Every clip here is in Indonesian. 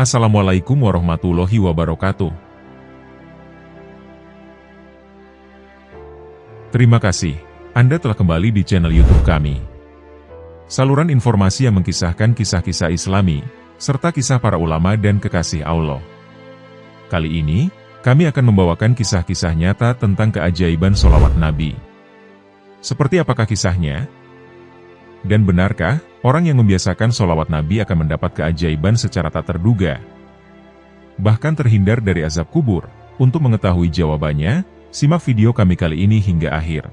Assalamualaikum warahmatullahi wabarakatuh. Terima kasih, Anda telah kembali di channel YouTube kami. Saluran informasi yang mengkisahkan kisah-kisah Islami, serta kisah para ulama dan kekasih Allah. Kali ini, kami akan membawakan kisah-kisah nyata tentang keajaiban sholawat Nabi. Seperti apakah kisahnya? Dan benarkah orang yang membiasakan sholawat Nabi akan mendapat keajaiban secara tak terduga? Bahkan terhindar dari azab kubur. Untuk mengetahui jawabannya, simak video kami kali ini hingga akhir.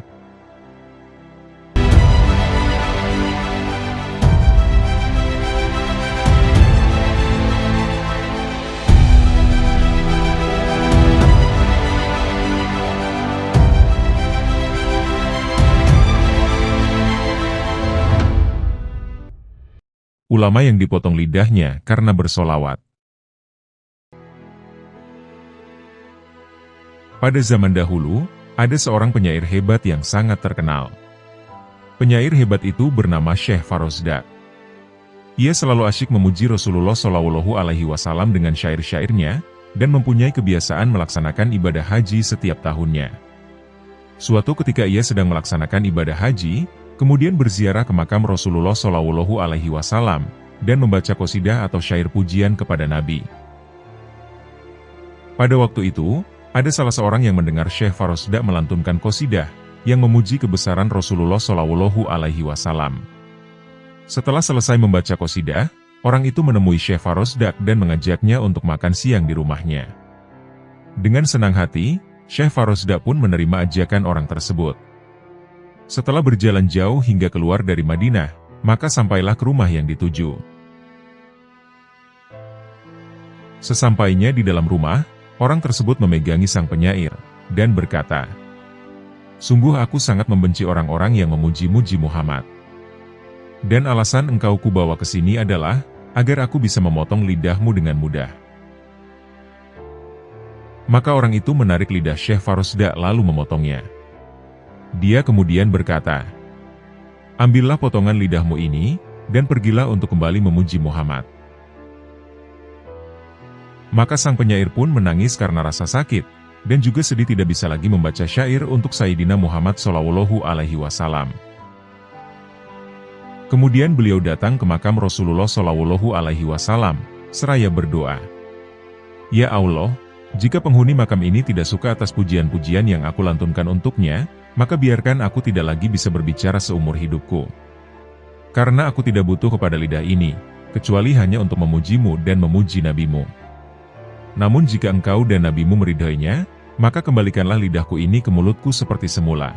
Ulama yang dipotong lidahnya karena bersolawat. Pada zaman dahulu, ada seorang penyair hebat yang sangat terkenal. Penyair hebat itu bernama Syekh Farozdak. Ia selalu asyik memuji Rasulullah SAW dengan syair-syairnya, dan mempunyai kebiasaan melaksanakan ibadah haji setiap tahunnya. Suatu ketika ia sedang melaksanakan ibadah haji, kemudian berziarah ke makam Rasulullah SAW, dan membaca qasidah atau syair pujian kepada Nabi. Pada waktu itu, ada salah seorang yang mendengar Syekh Farozdak melantunkan qasidah, yang memuji kebesaran Rasulullah SAW. Setelah selesai membaca qasidah, orang itu menemui Syekh Farozdak dan mengajaknya untuk makan siang di rumahnya. Dengan senang hati, Syekh Farozdak pun menerima ajakan orang tersebut. Setelah berjalan jauh hingga keluar dari Madinah, maka sampailah ke rumah yang dituju. Sesampainya di dalam rumah, orang tersebut memegangi sang penyair, dan berkata, "Sungguh aku sangat membenci orang-orang yang memuji-muji Muhammad. Dan alasan engkau kubawa ke sini adalah, agar aku bisa memotong lidahmu dengan mudah." Maka orang itu menarik lidah Syekh Farozdak lalu memotongnya. Dia kemudian berkata, "Ambillah potongan lidahmu ini, dan pergilah untuk kembali memuji Muhammad." Maka sang penyair pun menangis karena rasa sakit, dan juga sedih tidak bisa lagi membaca syair untuk Sayyidina Muhammad SAW. Kemudian beliau datang ke makam Rasulullah SAW, seraya berdoa, "Ya Allah, jika penghuni makam ini tidak suka atas pujian-pujian yang aku lantunkan untuknya, maka biarkan aku tidak lagi bisa berbicara seumur hidupku. Karena aku tidak butuh kepada lidah ini, kecuali hanya untuk memujimu dan memuji nabimu. Namun jika engkau dan nabimu meridhoinya, maka kembalikanlah lidahku ini ke mulutku seperti semula."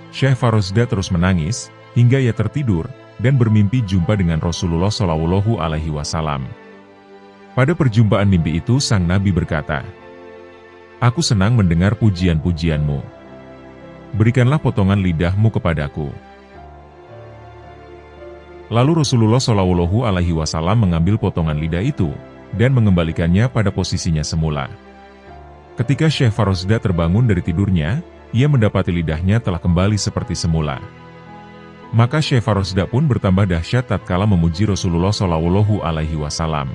Syekh Farozdak terus menangis, hingga ia tertidur, dan bermimpi jumpa dengan Rasulullah SAW. Pada perjumpaan mimpi itu sang Nabi berkata, "Aku senang mendengar pujian-pujianmu. Berikanlah potongan lidahmu kepadaku." Lalu Rasulullah SAW mengambil potongan lidah itu, dan mengembalikannya pada posisinya semula. Ketika Syekh Farozdak terbangun dari tidurnya, ia mendapati lidahnya telah kembali seperti semula. Maka Syekh Farozdak pun bertambah dahsyat tatkala memuji Rasulullah SAW.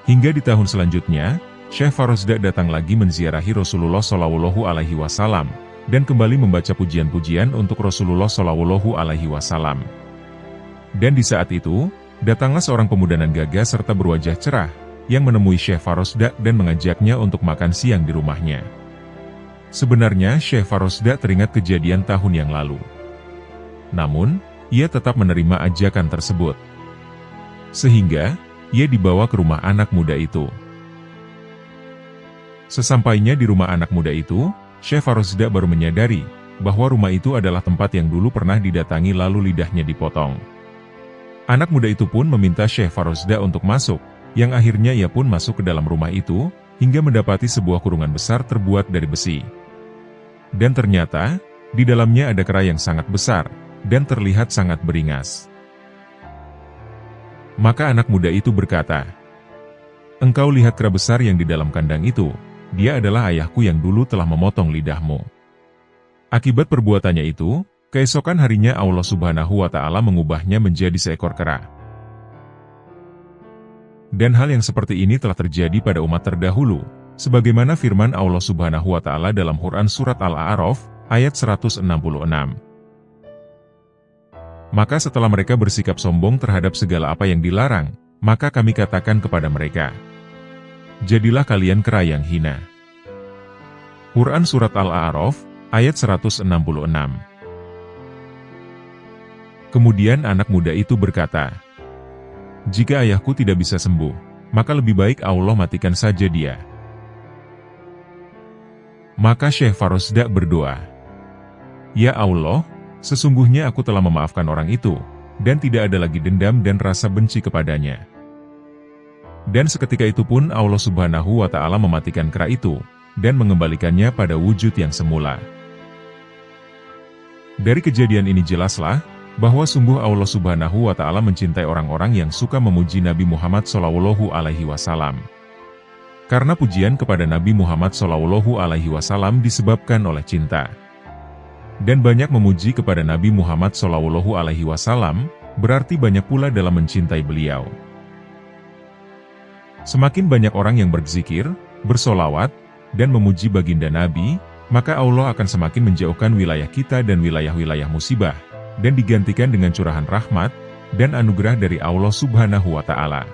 Hingga di tahun selanjutnya, Syekh Farozdak datang lagi menziarahi Rasulullah SAW, dan kembali membaca pujian-pujian untuk Rasulullah SAW. Dan di saat itu, datanglah seorang pemuda nan gagah serta berwajah cerah, yang menemui Syekh Farozdak dan mengajaknya untuk makan siang di rumahnya. Sebenarnya Syekh Farozdak teringat kejadian tahun yang lalu. Namun, ia tetap menerima ajakan tersebut. Sehingga, ia dibawa ke rumah anak muda itu. Sesampainya di rumah anak muda itu, Syekh Farozdak baru menyadari bahwa rumah itu adalah tempat yang dulu pernah didatangi lalu lidahnya dipotong. Anak muda itu pun meminta Syekh Farozdak untuk masuk, yang akhirnya ia pun masuk ke dalam rumah itu, hingga mendapati sebuah kurungan besar terbuat dari besi. Dan ternyata, di dalamnya ada kera yang sangat besar, dan terlihat sangat beringas. Maka anak muda itu berkata, "Engkau lihat kera besar yang di dalam kandang itu, dia adalah ayahku yang dulu telah memotong lidahmu." Akibat perbuatannya itu, Keesokan harinya Allah Subhanahu wa Ta'ala mengubahnya menjadi seekor kera. Dan hal yang seperti ini telah terjadi pada umat terdahulu, sebagaimana firman Allah Subhanahu wa Ta'ala dalam Quran Surat Al-A'raf, ayat 166. Maka setelah mereka bersikap sombong terhadap segala apa yang dilarang, maka kami katakan kepada mereka, jadilah kalian kera yang hina. Quran Surat Al-A'raf, ayat 166. Kemudian anak muda itu berkata, jika ayahku tidak bisa sembuh, maka lebih baik Allah matikan saja dia. Maka Syekh Farosdak berdoa, ya Allah, sesungguhnya aku telah memaafkan orang itu, dan tidak ada lagi dendam dan rasa benci kepadanya. Dan seketika itu pun Allah Subhanahu wa Ta'ala mematikan kera itu, dan mengembalikannya pada wujud yang semula. Dari kejadian ini jelaslah, bahwa sungguh Allah Subhanahu wa Ta'ala mencintai orang-orang yang suka memuji Nabi Muhammad SAW. Karena pujian kepada Nabi Muhammad SAW disebabkan oleh cinta. Dan banyak memuji kepada Nabi Muhammad SAW, berarti banyak pula dalam mencintai beliau. Semakin banyak orang yang berzikir, bersolawat, dan memuji baginda Nabi, maka Allah akan semakin menjauhkan wilayah kita dan wilayah-wilayah musibah, dan digantikan dengan curahan rahmat, dan anugerah dari Allah Subhanahu wa Ta'ala.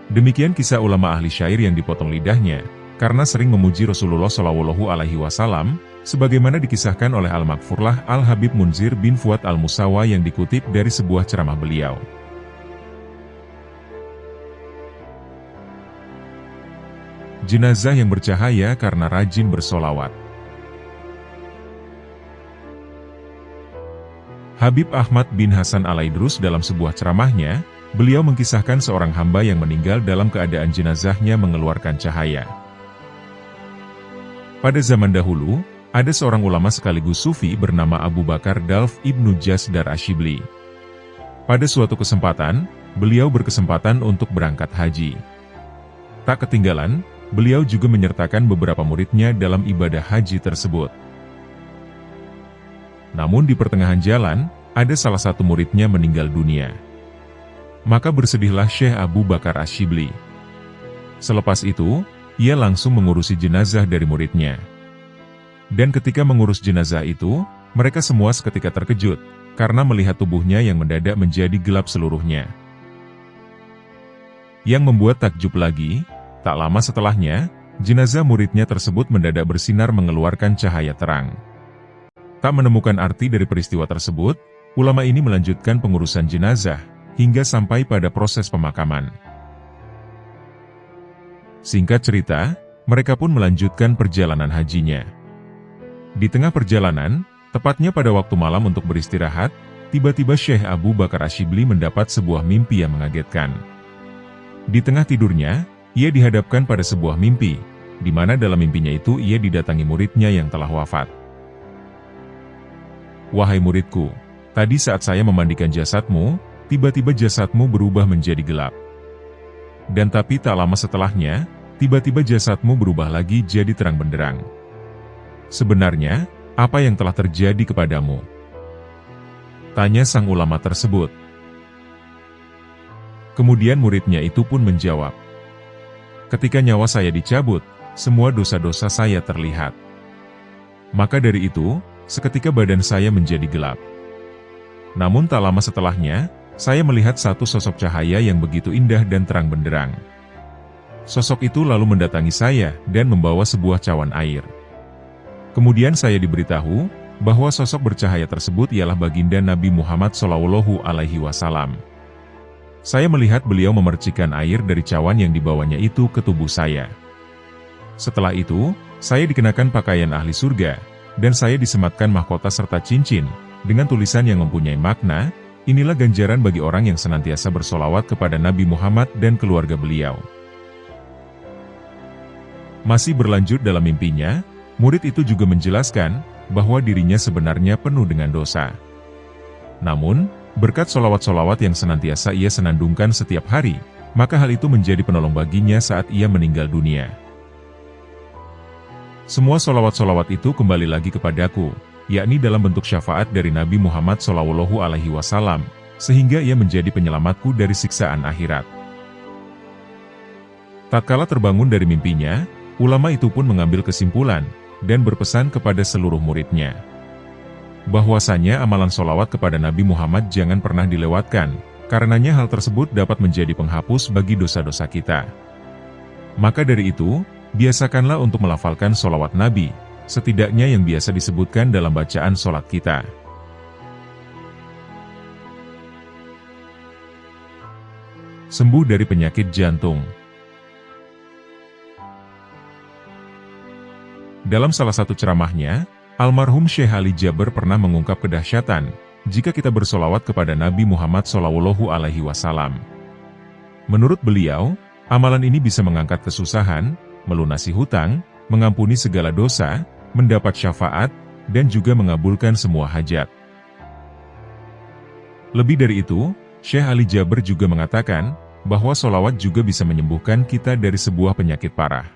Demikian kisah ulama ahli syair yang dipotong lidahnya, karena sering memuji Rasulullah SAW, sebagaimana dikisahkan oleh Al-Maghfurlah Al-Habib Munzir bin Fuad Al-Musawa yang dikutip dari sebuah ceramah beliau. Jenazah yang bercahaya karena rajin bersolawat. Habib Ahmad bin Hasan Al-Aidrus dalam sebuah ceramahnya, beliau mengkisahkan seorang hamba yang meninggal dalam keadaan jenazahnya mengeluarkan cahaya. Pada zaman dahulu, ada seorang ulama sekaligus sufi bernama Abu Bakar Dalf Ibnu Jasdar Ashibli. Pada suatu kesempatan, beliau berkesempatan untuk berangkat haji. Tak ketinggalan, beliau juga menyertakan beberapa muridnya dalam ibadah haji tersebut. Namun di pertengahan jalan, ada salah satu muridnya meninggal dunia. Maka bersedihlah Syekh Abu Bakar Ashibli. Selepas itu, ia langsung mengurusi jenazah dari muridnya. Dan ketika mengurus jenazah itu, mereka semua seketika terkejut, karena melihat tubuhnya yang mendadak menjadi gelap seluruhnya. Yang membuat takjub lagi, tak lama setelahnya, jenazah muridnya tersebut mendadak bersinar mengeluarkan cahaya terang. Tak menemukan arti dari peristiwa tersebut, ulama ini melanjutkan pengurusan jenazah, hingga sampai pada proses pemakaman. Singkat cerita, mereka pun melanjutkan perjalanan hajinya. Di tengah perjalanan, tepatnya pada waktu malam untuk beristirahat, tiba-tiba Syekh Abu Bakar Ashibli mendapat sebuah mimpi yang mengagetkan. Di tengah tidurnya, ia dihadapkan pada sebuah mimpi, di mana dalam mimpinya itu ia didatangi muridnya yang telah wafat. Wahai muridku, tadi saat saya memandikan jasadmu, tiba-tiba jasadmu berubah menjadi gelap. Dan tapi tak lama setelahnya, tiba-tiba jasadmu berubah lagi jadi terang benderang. Sebenarnya, apa yang telah terjadi kepadamu? Tanya sang ulama tersebut. Kemudian muridnya itu pun menjawab, ketika nyawa saya dicabut, semua dosa-dosa saya terlihat. Maka dari itu, seketika badan saya menjadi gelap. Namun tak lama setelahnya, saya melihat satu sosok cahaya yang begitu indah dan terang benderang. Sosok itu lalu mendatangi saya dan membawa sebuah cawan air. Kemudian saya diberitahu bahwa sosok bercahaya tersebut ialah baginda Nabi Muhammad SAW. Saya melihat beliau memercikkan air dari cawan yang dibawanya itu ke tubuh saya. Setelah itu, saya dikenakan pakaian ahli surga, dan saya disematkan mahkota serta cincin, dengan tulisan yang mempunyai makna, inilah ganjaran bagi orang yang senantiasa bersolawat kepada Nabi Muhammad dan keluarga beliau. Masih berlanjut dalam mimpinya, murid itu juga menjelaskan, bahwa dirinya sebenarnya penuh dengan dosa. Namun, berkat solawat-solawat yang senantiasa ia senandungkan setiap hari, maka hal itu menjadi penolong baginya saat ia meninggal dunia. Semua solawat-solawat itu kembali lagi kepadaku, yakni dalam bentuk syafaat dari Nabi Muhammad SAW, sehingga ia menjadi penyelamatku dari siksaan akhirat. Tatkala terbangun dari mimpinya, ulama itu pun mengambil kesimpulan, dan berpesan kepada seluruh muridnya, bahwasanya amalan sholawat kepada Nabi Muhammad jangan pernah dilewatkan, karenanya hal tersebut dapat menjadi penghapus bagi dosa-dosa kita. Maka dari itu, biasakanlah untuk melafalkan sholawat Nabi, setidaknya yang biasa disebutkan dalam bacaan sholat kita. Sembuh dari penyakit jantung. Dalam salah satu ceramahnya, almarhum Syekh Ali Jaber pernah mengungkap kedahsyatan jika kita bersolawat kepada Nabi Muhammad SAW. Menurut beliau, amalan ini bisa mengangkat kesusahan, melunasi hutang, mengampuni segala dosa, mendapat syafaat, dan juga mengabulkan semua hajat. Lebih dari itu, Syekh Ali Jaber juga mengatakan bahwa solawat juga bisa menyembuhkan kita dari sebuah penyakit parah.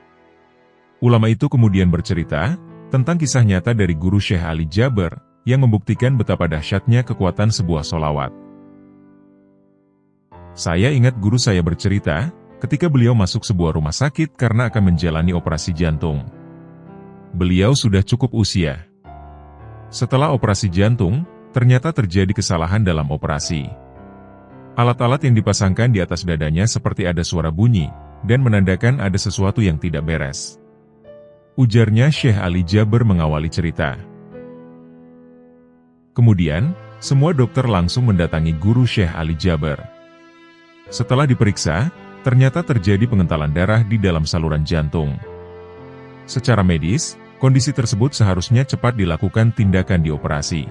Ulama itu kemudian bercerita tentang kisah nyata dari guru Syekh Ali Jaber yang membuktikan betapa dahsyatnya kekuatan sebuah solawat. Saya ingat guru saya bercerita ketika beliau masuk sebuah rumah sakit karena akan menjalani operasi jantung. Beliau sudah cukup usia. Setelah operasi jantung, ternyata terjadi kesalahan dalam operasi. Alat-alat yang dipasangkan di atas dadanya seperti ada suara bunyi, dan menandakan ada sesuatu yang tidak beres. Ujarnya Syekh Ali Jaber mengawali cerita. Kemudian, semua dokter langsung mendatangi guru Syekh Ali Jaber. Setelah diperiksa, ternyata terjadi pengentalan darah di dalam saluran jantung. Secara medis, kondisi tersebut seharusnya cepat dilakukan tindakan dioperasi.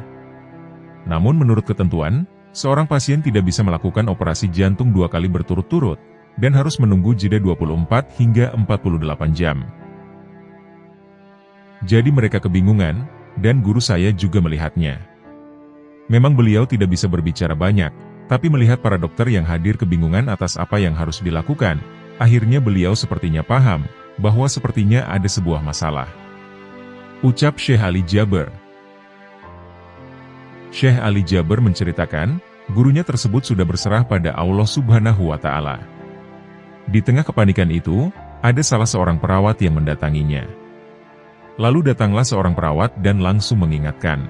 Namun menurut ketentuan, seorang pasien tidak bisa melakukan operasi jantung 2 kali berturut-turut, dan harus menunggu jeda 24 hingga 48 jam. Jadi mereka kebingungan, dan guru saya juga melihatnya. Memang beliau tidak bisa berbicara banyak, tapi melihat para dokter yang hadir kebingungan atas apa yang harus dilakukan, akhirnya beliau sepertinya paham, bahwa sepertinya ada sebuah masalah. Ucap Syekh Ali Jaber. Syekh Ali Jaber menceritakan, gurunya tersebut sudah berserah pada Allah Subhanahu wa Ta'ala. Di tengah kepanikan itu, ada salah seorang perawat yang mendatanginya. Lalu datanglah seorang perawat dan langsung mengingatkan.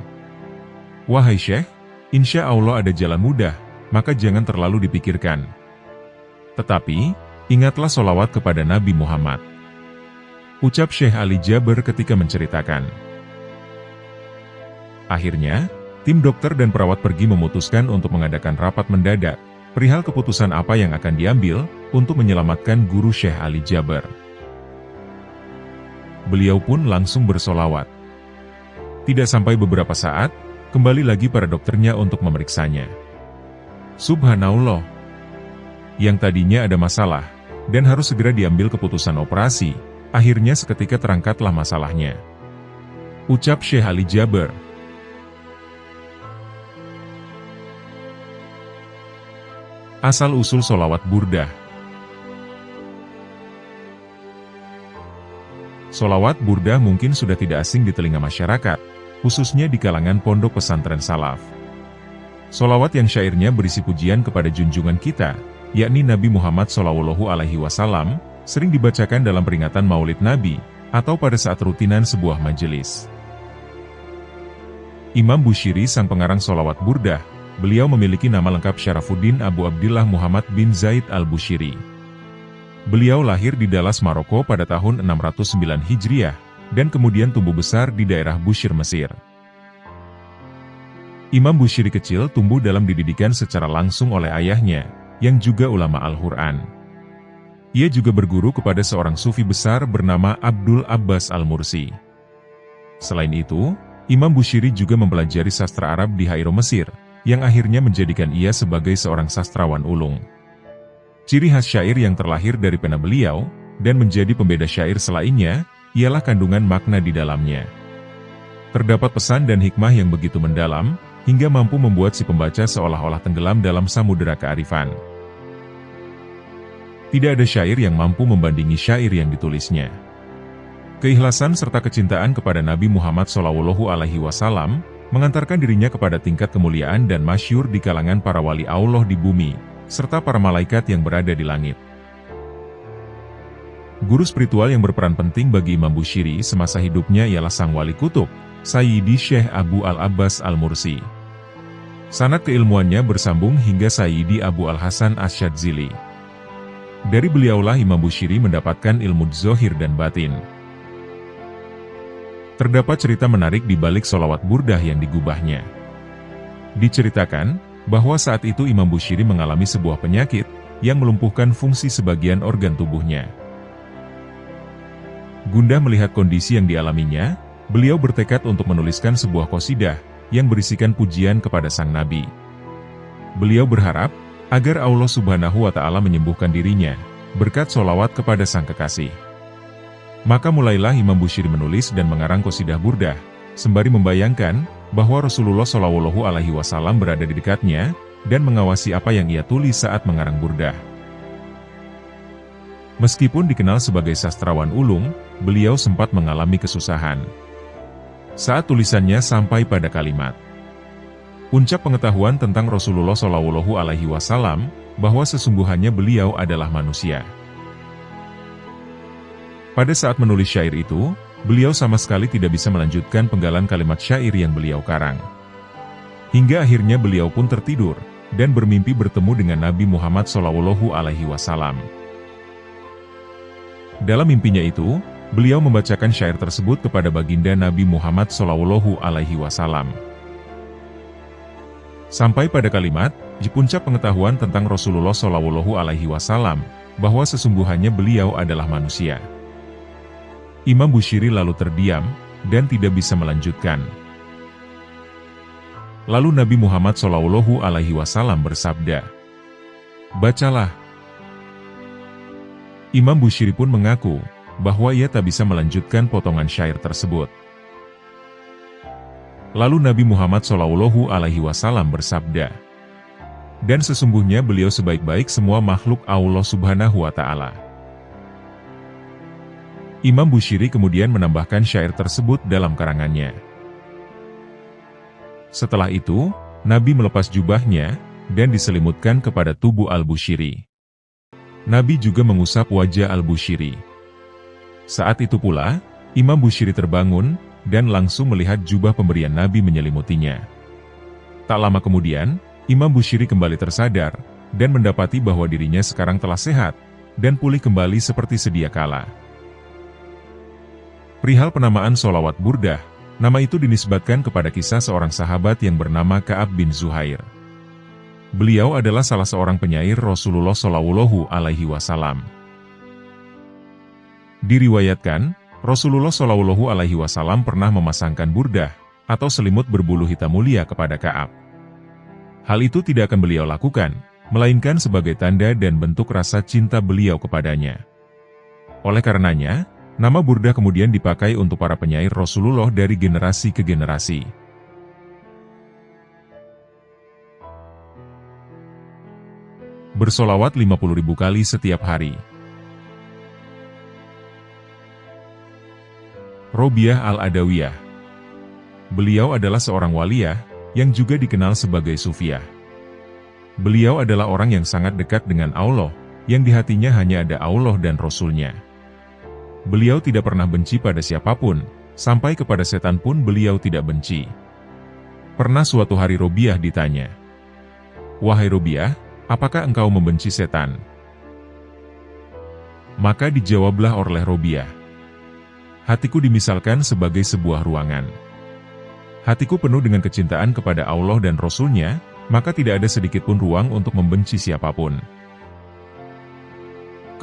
Wahai Syekh, insya Allah ada jalan mudah, maka jangan terlalu dipikirkan. Tetapi, ingatlah solawat kepada Nabi Muhammad. Ucap Syekh Ali Jaber ketika menceritakan. Akhirnya, tim dokter dan perawat pergi memutuskan untuk mengadakan rapat mendadak, perihal keputusan apa yang akan diambil, untuk menyelamatkan guru Syekh Ali Jaber. Beliau pun langsung bersolawat. Tidak sampai beberapa saat, kembali lagi para dokternya untuk memeriksanya. Subhanallah. Yang tadinya ada masalah, dan harus segera diambil keputusan operasi, akhirnya seketika terangkatlah masalahnya. Ucap Syekh Ali Jaber. Asal-usul solawat burdah. Solawat burdah mungkin sudah tidak asing di telinga masyarakat, khususnya di kalangan pondok pesantren salaf. Solawat yang syairnya berisi pujian kepada junjungan kita, yakni Nabi Muhammad SAW, sering dibacakan dalam peringatan Maulid Nabi, atau pada saat rutinan sebuah majelis. Imam Bushiri sang pengarang solawat burdah, beliau memiliki nama lengkap Syarafuddin Abu Abdillah Muhammad bin Zaid al-Bushiri. Beliau lahir di Dalas, Maroko pada tahun 609 Hijriah, dan kemudian tumbuh besar di daerah Bushir, Mesir. Imam Bushiri kecil tumbuh dalam dididikan secara langsung oleh ayahnya, yang juga ulama Al-Quran. Ia juga berguru kepada seorang sufi besar bernama Abdul Abbas Al-Mursi. Selain itu, Imam Bushiri juga mempelajari sastra Arab di Kairo, Mesir, yang akhirnya menjadikan ia sebagai seorang sastrawan ulung. Ciri khas syair yang terlahir dari pena beliau, dan menjadi pembeda syair selainnya, ialah kandungan makna di dalamnya. Terdapat pesan dan hikmah yang begitu mendalam, hingga mampu membuat si pembaca seolah-olah tenggelam dalam samudera kearifan. Tidak ada syair yang mampu membandingi syair yang ditulisnya. Keikhlasan serta kecintaan kepada Nabi Muhammad SAW mengantarkan dirinya kepada tingkat kemuliaan dan masyhur di kalangan para wali Allah di bumi, serta para malaikat yang berada di langit. Guru spiritual yang berperan penting bagi Imam Bushiri semasa hidupnya ialah sang wali kutub, Sayyidi Syekh Abu Al-Abbas Al-Mursi. Sanad keilmuannya bersambung hingga Sayyidi Abu Al-Hasan Asyadzili. Dari beliaulah Imam Bushiri mendapatkan ilmu dzahir dan batin. Terdapat cerita menarik di balik sholawat burdah yang digubahnya. Diceritakan bahwa saat itu Imam Bushiri mengalami sebuah penyakit yang melumpuhkan fungsi sebagian organ tubuhnya. Gundah melihat kondisi yang dialaminya, beliau bertekad untuk menuliskan sebuah qasidah yang berisikan pujian kepada sang Nabi. Beliau berharap agar Allah Subhanahu wa Ta'ala menyembuhkan dirinya berkat sholawat kepada sang kekasih. Maka mulailah Imam Bushiri menulis dan mengarang qasidah burdah, sembari membayangkan bahwa Rasulullah SAW berada di dekatnya dan mengawasi apa yang ia tulis saat mengarang burdah. Meskipun dikenal sebagai sastrawan ulung, beliau sempat mengalami kesusahan saat tulisannya sampai pada kalimat puncak pengetahuan tentang Rasulullah SAW bahwa sesungguhnya beliau adalah manusia. Pada saat menulis syair itu, beliau sama sekali tidak bisa melanjutkan penggalan kalimat syair yang beliau karang. Hingga akhirnya beliau pun tertidur, dan bermimpi bertemu dengan Nabi Muhammad SAW. Dalam mimpinya itu, beliau membacakan syair tersebut kepada baginda Nabi Muhammad SAW. Sampai pada kalimat, di puncak pengetahuan tentang Rasulullah SAW, bahwa sesungguhnya beliau adalah manusia. Imam Bushiri lalu terdiam, dan tidak bisa melanjutkan. Lalu Nabi Muhammad SAW bersabda, "Bacalah." Imam Bushiri pun mengaku, bahwa ia tak bisa melanjutkan potongan syair tersebut. Lalu Nabi Muhammad SAW bersabda, "Dan sesungguhnya beliau sebaik-baik semua makhluk Allah Subhanahu wa Ta'ala." Imam Bushiri kemudian menambahkan syair tersebut dalam karangannya. Setelah itu, Nabi melepas jubahnya, dan diselimutkan kepada tubuh Al-Bushiri. Nabi juga mengusap wajah Al-Bushiri. Saat itu pula, Imam Bushiri terbangun, dan langsung melihat jubah pemberian Nabi menyelimutinya. Tak lama kemudian, Imam Bushiri kembali tersadar, dan mendapati bahwa dirinya sekarang telah sehat, dan pulih kembali seperti sedia kala. Perihal penamaan sholawat burdah, nama itu dinisbatkan kepada kisah seorang sahabat yang bernama Ka'ab bin Zuhair. Beliau adalah salah seorang penyair Rasulullah SAW. Diriwayatkan, Rasulullah SAW pernah memasangkan burdah, atau selimut berbulu hitam mulia kepada Ka'ab. Hal itu tidak akan beliau lakukan, melainkan sebagai tanda dan bentuk rasa cinta beliau kepadanya. Oleh karenanya, nama burdah kemudian dipakai untuk para penyair Rasulullah dari generasi ke generasi. Bersolawat 50.000 kali setiap hari. Robiah Al-Adawiyah. Beliau adalah seorang waliyah, yang juga dikenal sebagai Sufiyah. Beliau adalah orang yang sangat dekat dengan Allah, yang di hatinya hanya ada Allah dan Rasul-Nya. Beliau tidak pernah benci pada siapapun, sampai kepada setan pun beliau tidak benci. Pernah suatu hari Robiah ditanya, "Wahai Robiah, apakah engkau membenci setan?" Maka dijawablah oleh Robiah, "Hatiku dimisalkan sebagai sebuah ruangan. Hatiku penuh dengan kecintaan kepada Allah dan Rasul-Nya, maka tidak ada sedikit pun ruang untuk membenci siapapun."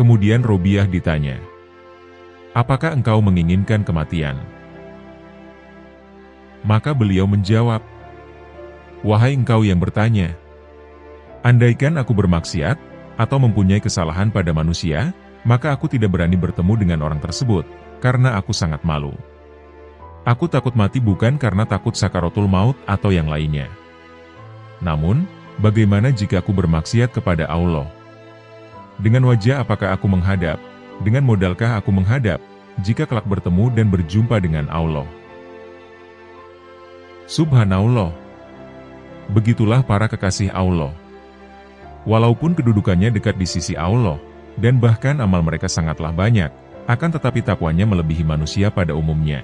Kemudian Robiah ditanya, "Apakah engkau menginginkan kematian?" Maka beliau menjawab, "Wahai engkau yang bertanya, andaikan aku bermaksiat, atau mempunyai kesalahan pada manusia, maka aku tidak berani bertemu dengan orang tersebut, karena aku sangat malu. Aku takut mati bukan karena takut sakaratul maut atau yang lainnya. Namun, bagaimana jika aku bermaksiat kepada Allah? Dengan wajah apakah aku menghadap? Dengan modalkah aku menghadap? jika kelak bertemu dan berjumpa dengan Allah. Subhanallah. Begitulah para kekasih Allah. Walaupun kedudukannya dekat di sisi Allah, dan bahkan amal mereka sangatlah banyak, akan tetapi takwanya melebihi manusia pada umumnya.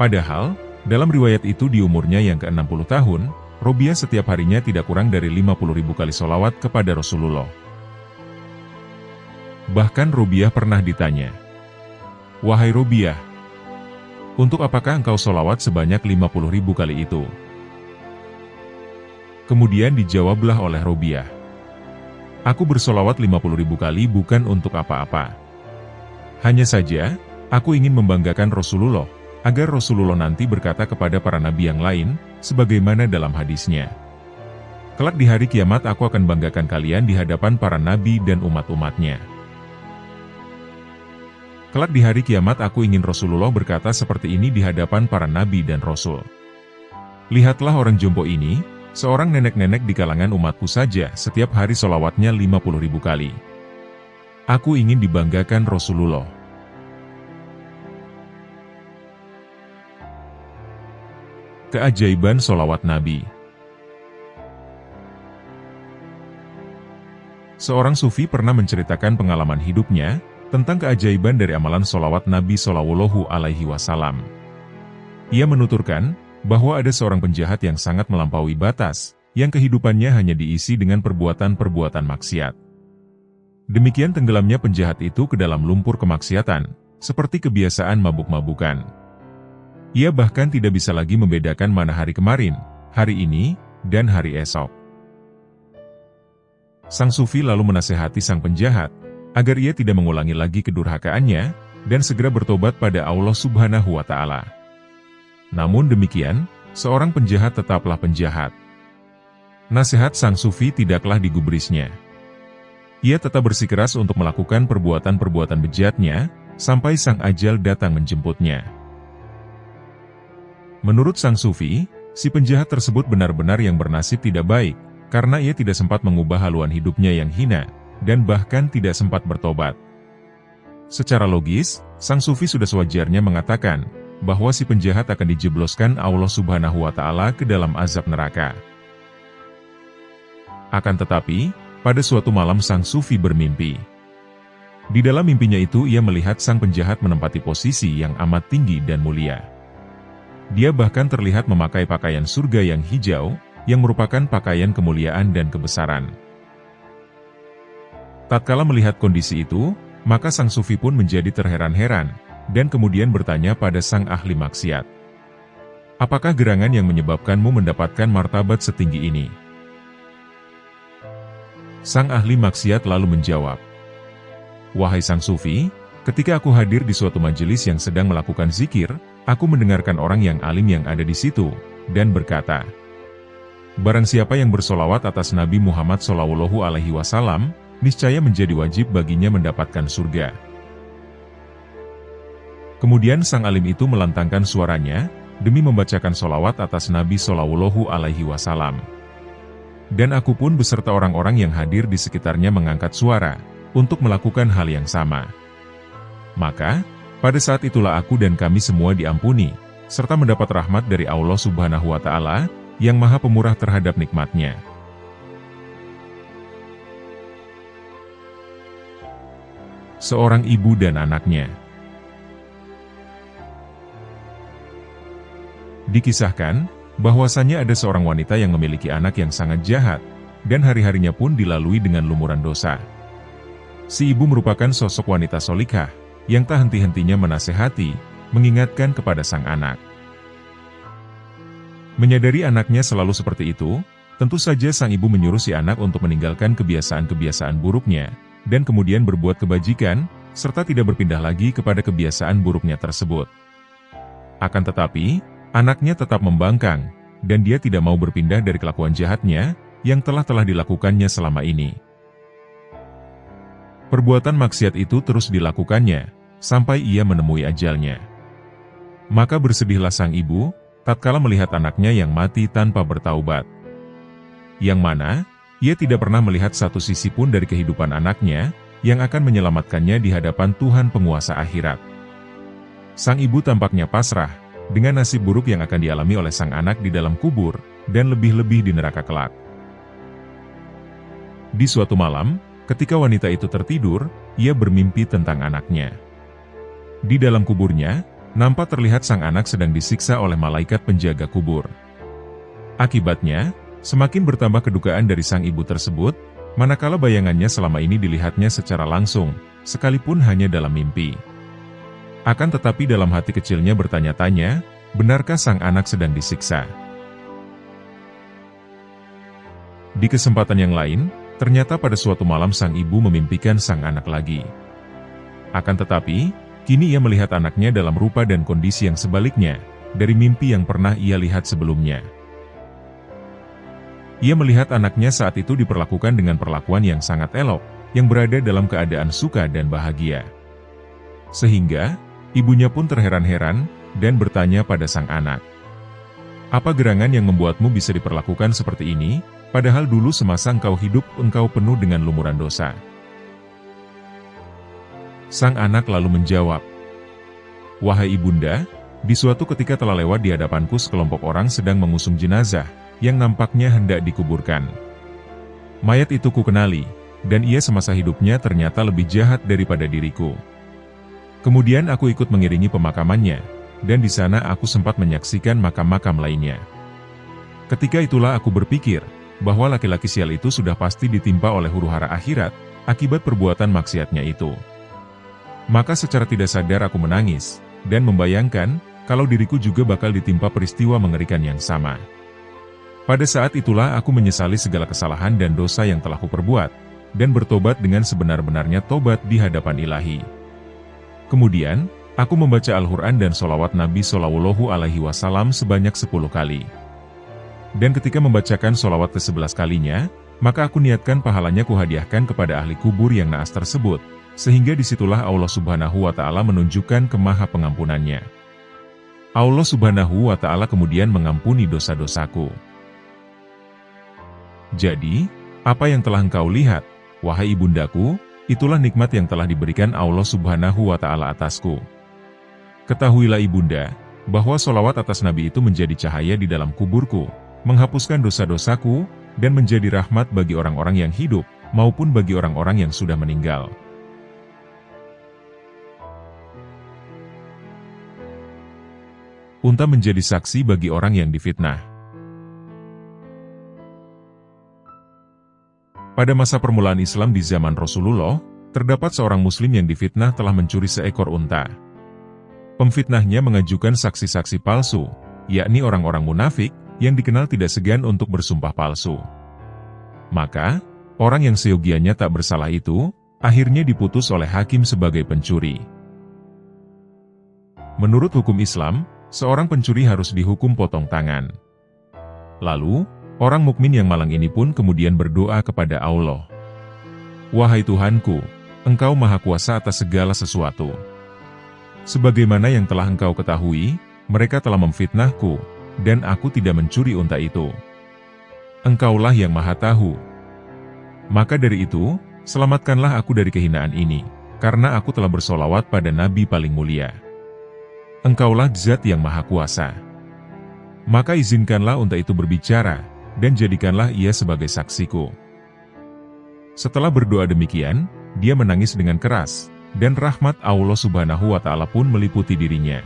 Padahal, dalam riwayat itu di umurnya yang ke-60 tahun, Robiah setiap harinya tidak kurang dari 50.000 kali sholawat kepada Rasulullah. Bahkan Robiah pernah ditanya, "Wahai Robiah, untuk apakah engkau sholawat sebanyak 50.000 kali itu?" Kemudian dijawablah oleh Robiah, "Aku bersolawat 50.000 kali bukan untuk apa-apa. Hanya saja, aku ingin membanggakan Rasulullah, agar Rasulullah nanti berkata kepada para nabi yang lain, sebagaimana dalam hadisnya. Kelak di hari kiamat aku akan banggakan kalian di hadapan para nabi dan umat-umatnya. Kelak di hari kiamat aku ingin Rasulullah berkata seperti ini di hadapan para nabi dan rasul. Lihatlah orang jompo ini, seorang nenek-nenek di kalangan umatku saja setiap hari solawatnya 50.000 kali. Aku ingin dibanggakan Rasulullah." Keajaiban solawat Nabi. Seorang sufi pernah menceritakan pengalaman hidupnya tentang keajaiban dari amalan solawat Nabi Shallallahu Alaihi Wasallam. Ia menuturkan bahwa ada seorang penjahat yang sangat melampaui batas, yang kehidupannya hanya diisi dengan perbuatan-perbuatan maksiat. Demikian tenggelamnya penjahat itu ke dalam lumpur kemaksiatan, seperti kebiasaan mabuk-mabukan. Ia bahkan tidak bisa lagi membedakan mana hari kemarin, hari ini, dan hari esok. Sang sufi lalu menasehati sang penjahat, agar ia tidak mengulangi lagi kedurhakaannya, dan segera bertobat pada Allah Subhanahu wa Ta'ala. Namun demikian, seorang penjahat tetaplah penjahat. Nasihat sang sufi tidaklah digubrisnya. Ia tetap bersikeras untuk melakukan perbuatan-perbuatan bejatnya, sampai sang ajal datang menjemputnya. Menurut sang sufi, si penjahat tersebut benar-benar yang bernasib tidak baik, karena ia tidak sempat mengubah haluan hidupnya yang hina, dan bahkan tidak sempat bertobat. Secara logis, sang sufi sudah sewajarnya mengatakan, bahwa si penjahat akan dijebloskan Allah Subhanahu wa Ta'ala ke dalam azab neraka. Akan tetapi, pada suatu malam sang sufi bermimpi. Di dalam mimpinya itu ia melihat sang penjahat menempati posisi yang amat tinggi dan mulia. Dia bahkan terlihat memakai pakaian surga yang hijau, yang merupakan pakaian kemuliaan dan kebesaran. Tatkala melihat kondisi itu, maka sang sufi pun menjadi terheran-heran, dan kemudian bertanya pada sang ahli maksiat, "Apakah gerangan yang menyebabkanmu mendapatkan martabat setinggi ini?" Sang ahli maksiat lalu menjawab, "Wahai sang sufi, ketika aku hadir di suatu majelis yang sedang melakukan zikir, aku mendengarkan orang yang alim yang ada di situ, dan berkata, barang siapa yang bersolawat atas Nabi Muhammad SAW, niscaya menjadi wajib baginya mendapatkan surga." Kemudian sang alim itu melantangkan suaranya, demi membacakan solawat atas Nabi SAW. Dan aku pun beserta orang-orang yang hadir di sekitarnya mengangkat suara, untuk melakukan hal yang sama. Maka, pada saat itulah aku dan kami semua diampuni, serta mendapat rahmat dari Allah Subhanahu wa Ta'ala, yang maha pemurah terhadap nikmatnya. Seorang ibu dan anaknya. Dikisahkan, bahwasannya ada seorang wanita yang memiliki anak yang sangat jahat, dan hari-harinya pun dilalui dengan lumuran dosa. Si ibu merupakan sosok wanita solikah, yang tak henti-hentinya menasehati, mengingatkan kepada sang anak. Menyadari anaknya selalu seperti itu, tentu saja sang ibu menyuruh si anak untuk meninggalkan kebiasaan-kebiasaan buruknya, dan kemudian berbuat kebajikan, serta tidak berpindah lagi kepada kebiasaan buruknya tersebut. Akan tetapi, anaknya tetap membangkang, dan dia tidak mau berpindah dari kelakuan jahatnya, yang telah dilakukannya selama ini. Perbuatan maksiat itu terus dilakukannya, sampai ia menemui ajalnya. Maka bersedihlah sang ibu, tatkala melihat anaknya yang mati tanpa bertaubat. Yang mana, ia tidak pernah melihat satu sisi pun dari kehidupan anaknya, yang akan menyelamatkannya di hadapan Tuhan penguasa akhirat. Sang ibu tampaknya pasrah dengan nasib buruk yang akan dialami oleh sang anak di dalam kubur, dan lebih-lebih di neraka kelak. Di suatu malam, ketika wanita itu tertidur, ia bermimpi tentang anaknya. Di dalam kuburnya, nampak terlihat sang anak sedang disiksa oleh malaikat penjaga kubur. Akibatnya, semakin bertambah kedukaan dari sang ibu tersebut, manakala bayangannya selama ini dilihatnya secara langsung, sekalipun hanya dalam mimpi. Akan tetapi dalam hati kecilnya bertanya-tanya, benarkah sang anak sedang disiksa? Di kesempatan yang lain, ternyata pada suatu malam sang ibu memimpikan sang anak lagi. Akan tetapi, kini ia melihat anaknya dalam rupa dan kondisi yang sebaliknya, dari mimpi yang pernah ia lihat sebelumnya. Ia melihat anaknya saat itu diperlakukan dengan perlakuan yang sangat elok, yang berada dalam keadaan suka dan bahagia. Sehingga, ibunya pun terheran-heran, dan bertanya pada sang anak, "Apa gerangan yang membuatmu bisa diperlakukan seperti ini? Padahal dulu semasa engkau hidup, engkau penuh dengan lumuran dosa." Sang anak lalu menjawab, "Wahai ibunda, di suatu ketika telah lewat di hadapanku sekelompok orang sedang mengusung jenazah, yang nampaknya hendak dikuburkan. Mayat itu kukenali, dan ia semasa hidupnya ternyata lebih jahat daripada diriku. Kemudian aku ikut mengiringi pemakamannya, dan di sana aku sempat menyaksikan makam-makam lainnya. Ketika itulah aku berpikir, bahwa laki-laki sial itu sudah pasti ditimpa oleh huru-hara akhirat, akibat perbuatan maksiatnya itu. Maka secara tidak sadar aku menangis, dan membayangkan, kalau diriku juga bakal ditimpa peristiwa mengerikan yang sama. Pada saat itulah aku menyesali segala kesalahan dan dosa yang telah kuperbuat, dan bertobat dengan sebenar-benarnya tobat di hadapan Ilahi. Kemudian, aku membaca Al-Quran dan sholawat Nabi SAW sebanyak 10 kali. Dan ketika membacakan sholawat ke-11 kalinya, maka aku niatkan pahalanya kuhadiahkan kepada ahli kubur yang naas tersebut, sehingga disitulah Allah Subhanahu wa Ta'ala menunjukkan kemaha pengampunannya. Allah Subhanahu wa Ta'ala kemudian mengampuni dosa-dosaku. Jadi, apa yang telah engkau lihat, wahai ibundaku, itulah nikmat yang telah diberikan Allah Subhanahu wa Ta'ala atasku. Ketahuilah ibunda, bahwa sholawat atas Nabi itu menjadi cahaya di dalam kuburku, menghapuskan dosa-dosaku, dan menjadi rahmat bagi orang-orang yang hidup, maupun bagi orang-orang yang sudah meninggal. Unta menjadi saksi bagi orang yang difitnah. Pada masa permulaan Islam di zaman Rasulullah, terdapat seorang muslim yang difitnah telah mencuri seekor unta. Pemfitnahnya mengajukan saksi-saksi palsu, yakni orang-orang munafik, yang dikenal tidak segan untuk bersumpah palsu. Maka, orang yang seyogianya tak bersalah itu, akhirnya diputus oleh hakim sebagai pencuri. Menurut hukum Islam, seorang pencuri harus dihukum potong tangan. Lalu, orang mukmin yang malang ini pun kemudian berdoa kepada Allah. "Wahai Tuhanku, Engkau Maha Kuasa atas segala sesuatu. Sebagaimana yang telah Engkau ketahui, mereka telah memfitnahku, dan aku tidak mencuri unta itu. Engkaulah yang Maha Tahu. Maka dari itu, selamatkanlah aku dari kehinaan ini, karena aku telah bersolawat pada Nabi paling mulia. Engkaulah Zat yang Maha Kuasa. Maka izinkanlah unta itu berbicara, dan jadikanlah ia sebagai saksiku." Setelah berdoa demikian, dia menangis dengan keras, dan rahmat Allah Subhanahu wa Ta'ala pun meliputi dirinya.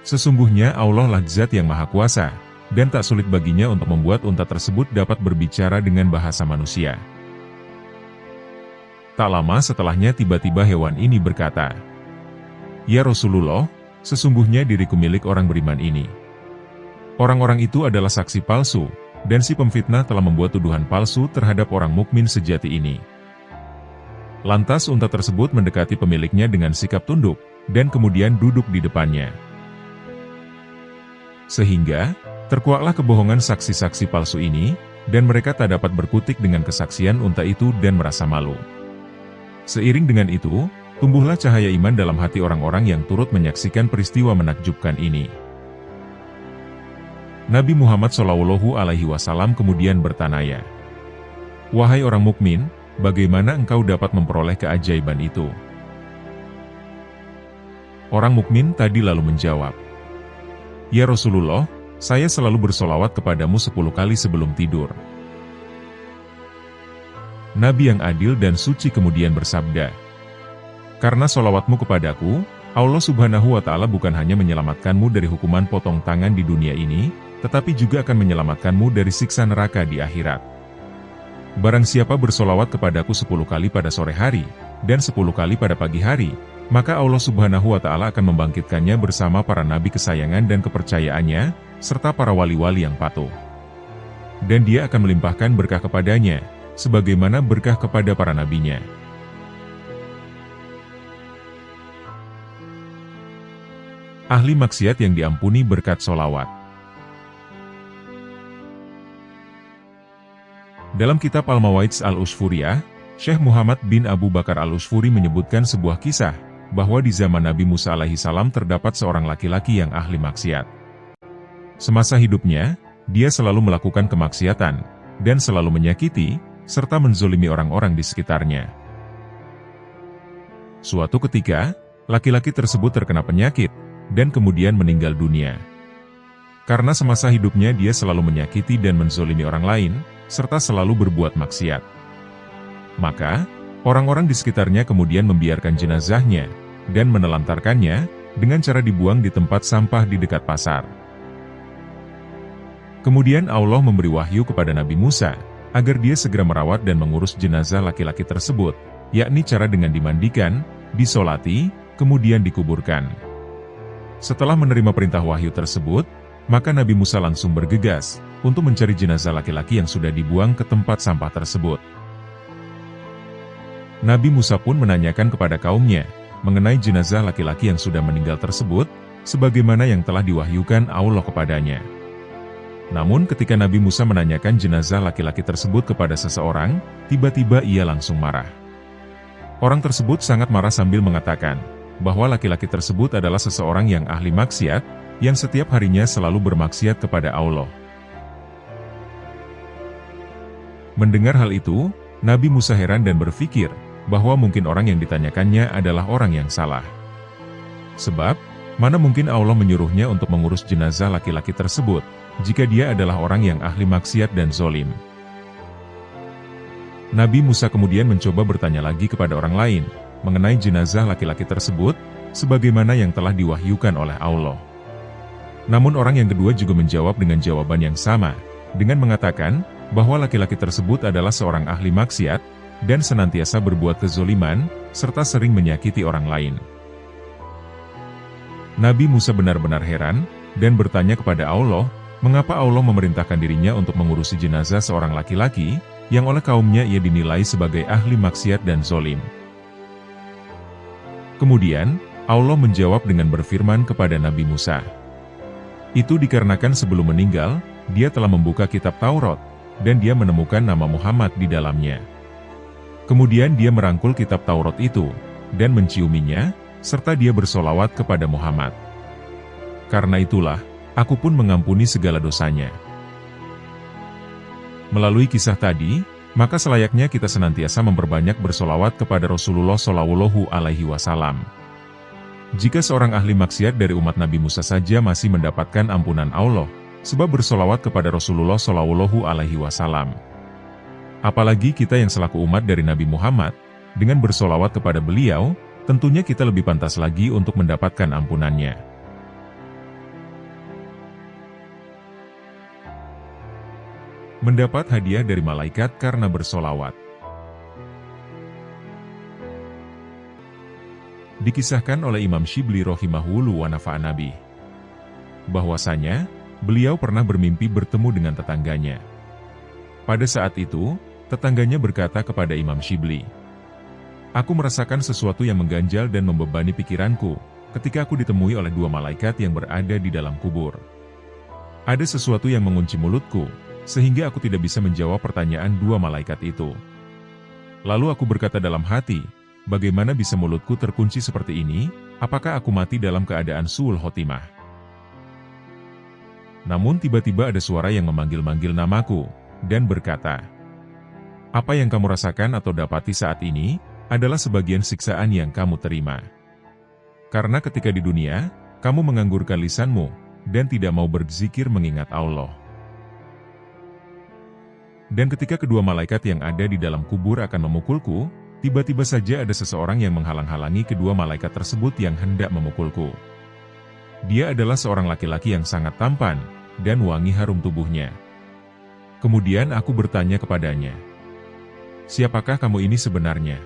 Sesungguhnya Allah lah Zat yang Maha Kuasa, dan tak sulit baginya untuk membuat unta tersebut dapat berbicara dengan bahasa manusia. Tak lama setelahnya tiba-tiba hewan ini berkata, "Ya Rasulullah, sesungguhnya diriku milik orang beriman ini. Orang-orang itu adalah saksi palsu, dan si pemfitnah telah membuat tuduhan palsu terhadap orang mukmin sejati ini." Lantas unta tersebut mendekati pemiliknya dengan sikap tunduk, dan kemudian duduk di depannya. Sehingga, terkuaklah kebohongan saksi-saksi palsu ini, dan mereka tak dapat berkutik dengan kesaksian unta itu dan merasa malu. Seiring dengan itu, tumbuhlah cahaya iman dalam hati orang-orang yang turut menyaksikan peristiwa menakjubkan ini. Nabi Muhammad SAW kemudian bertanaya, "Wahai orang mukmin, bagaimana engkau dapat memperoleh keajaiban itu?" Orang mukmin tadi lalu menjawab, "Ya Rasulullah, saya selalu bersolawat kepadamu 10 kali sebelum tidur." Nabi yang adil dan suci kemudian bersabda, "Karena solawatmu kepadaku, Allah Subhanahu wa Ta'ala bukan hanya menyelamatkanmu dari hukuman potong tangan di dunia ini, tetapi juga akan menyelamatkanmu dari siksa neraka di akhirat. Barang siapa bersolawat kepadaku 10 kali pada sore hari, dan 10 kali pada pagi hari, maka Allah Subhanahu wa Ta'ala akan membangkitkannya bersama para nabi kesayangan dan kepercayaannya, serta para wali-wali yang patuh. Dan dia akan melimpahkan berkah kepadanya, sebagaimana berkah kepada para nabinya." Ahli maksiat yang diampuni berkat solawat. Dalam kitab Al-Mawaidz Al-Usfuriyah, Syekh Muhammad bin Abu Bakar Al-Usfuri menyebutkan sebuah kisah, bahwa di zaman Nabi Musa alaihi salam terdapat seorang laki-laki yang ahli maksiat. Semasa hidupnya, dia selalu melakukan kemaksiatan, dan selalu menyakiti, serta menzolimi orang-orang di sekitarnya. Suatu ketika, laki-laki tersebut terkena penyakit, dan kemudian meninggal dunia. Karena semasa hidupnya dia selalu menyakiti dan menzolimi orang lain, serta selalu berbuat maksiat. Maka, orang-orang di sekitarnya kemudian membiarkan jenazahnya, dan menelantarkannya, dengan cara dibuang di tempat sampah di dekat pasar. Kemudian Allah memberi wahyu kepada Nabi Musa, agar dia segera merawat dan mengurus jenazah laki-laki tersebut, yakni cara dengan dimandikan, disolati, kemudian dikuburkan. Setelah menerima perintah wahyu tersebut, maka Nabi Musa langsung bergegas, untuk mencari jenazah laki-laki yang sudah dibuang ke tempat sampah tersebut. Nabi Musa pun menanyakan kepada kaumnya, mengenai jenazah laki-laki yang sudah meninggal tersebut, sebagaimana yang telah diwahyukan Allah kepadanya. Namun ketika Nabi Musa menanyakan jenazah laki-laki tersebut kepada seseorang, tiba-tiba ia langsung marah. Orang tersebut sangat marah sambil mengatakan, bahwa laki-laki tersebut adalah seseorang yang ahli maksiat, yang setiap harinya selalu bermaksiat kepada Allah. Mendengar hal itu, Nabi Musa heran dan berpikir, bahwa mungkin orang yang ditanyakannya adalah orang yang salah. Sebab, mana mungkin Allah menyuruhnya untuk mengurus jenazah laki-laki tersebut, jika dia adalah orang yang ahli maksiat dan zolim. Nabi Musa kemudian mencoba bertanya lagi kepada orang lain, mengenai jenazah laki-laki tersebut, sebagaimana yang telah diwahyukan oleh Allah. Namun orang yang kedua juga menjawab dengan jawaban yang sama, dengan mengatakan, bahwa laki-laki tersebut adalah seorang ahli maksiat, dan senantiasa berbuat kezoliman, serta sering menyakiti orang lain. Nabi Musa benar-benar heran, dan bertanya kepada Allah, mengapa Allah memerintahkan dirinya untuk mengurusi jenazah seorang laki-laki, yang oleh kaumnya ia dinilai sebagai ahli maksiat dan zolim. Kemudian, Allah menjawab dengan berfirman kepada Nabi Musa. Itu dikarenakan sebelum meninggal, dia telah membuka kitab Taurat, dan dia menemukan nama Muhammad di dalamnya. Kemudian dia merangkul kitab Taurat itu, dan menciuminya, serta dia bersolawat kepada Muhammad. Karena itulah, aku pun mengampuni segala dosanya. Melalui kisah tadi, maka selayaknya kita senantiasa memperbanyak bersolawat kepada Rasulullah Shallallahu Alaihi Wasallam. Jika seorang ahli maksiat dari umat Nabi Musa saja masih mendapatkan ampunan Allah, sebab bersolawat kepada Rasulullah Shallallahu Alaihi Wasallam. Apalagi kita yang selaku umat dari Nabi Muhammad, dengan bersolawat kepada beliau, tentunya kita lebih pantas lagi untuk mendapatkan ampunannya. Mendapat hadiah dari malaikat karena bersolawat. Dikisahkan oleh Imam Syibli rahimahullah wa nafa'an nabi, bahwasanya, beliau pernah bermimpi bertemu dengan tetangganya. Pada saat itu, tetangganya berkata kepada Imam Syibli, "Aku merasakan sesuatu yang mengganjal dan membebani pikiranku, ketika aku ditemui oleh dua malaikat yang berada di dalam kubur. Ada sesuatu yang mengunci mulutku, sehingga aku tidak bisa menjawab pertanyaan dua malaikat itu. Lalu aku berkata dalam hati, bagaimana bisa mulutku terkunci seperti ini, apakah aku mati dalam keadaan su'ul khotimah? Namun tiba-tiba ada suara yang memanggil-manggil namaku, dan berkata, Apa yang kamu rasakan atau dapati saat ini, adalah sebagian siksaan yang kamu terima. Karena ketika di dunia, kamu menganggurkan lisanmu, dan tidak mau berzikir mengingat Allah. Dan ketika kedua malaikat yang ada di dalam kubur akan memukulku, tiba-tiba saja ada seseorang yang menghalang-halangi kedua malaikat tersebut yang hendak memukulku. Dia adalah seorang laki-laki yang sangat tampan, dan wangi harum tubuhnya. Kemudian aku bertanya kepadanya, "Siapakah kamu ini sebenarnya?"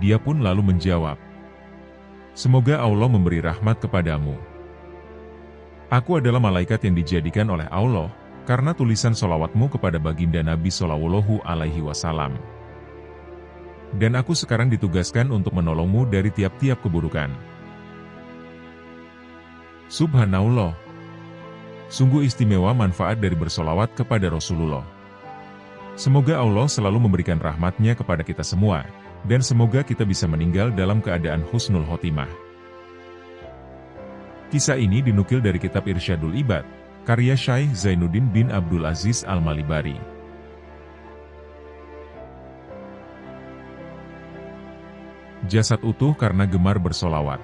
Dia pun lalu menjawab, "Semoga Allah memberi rahmat kepadamu. Aku adalah malaikat yang dijadikan oleh Allah, karena tulisan sholawatmu kepada baginda Nabi Shallallahu Alaihi Wasallam. Dan aku sekarang ditugaskan untuk menolongmu dari tiap-tiap keburukan." Subhanallah. Sungguh istimewa manfaat dari bersolawat kepada Rasulullah. Semoga Allah selalu memberikan rahmatnya kepada kita semua, dan semoga kita bisa meninggal dalam keadaan husnul khotimah. Kisah ini dinukil dari kitab Irsyadul Ibad, karya Syaikh Zainuddin bin Abdul Aziz Al-Malibari. Jasad utuh karena gemar bersolawat.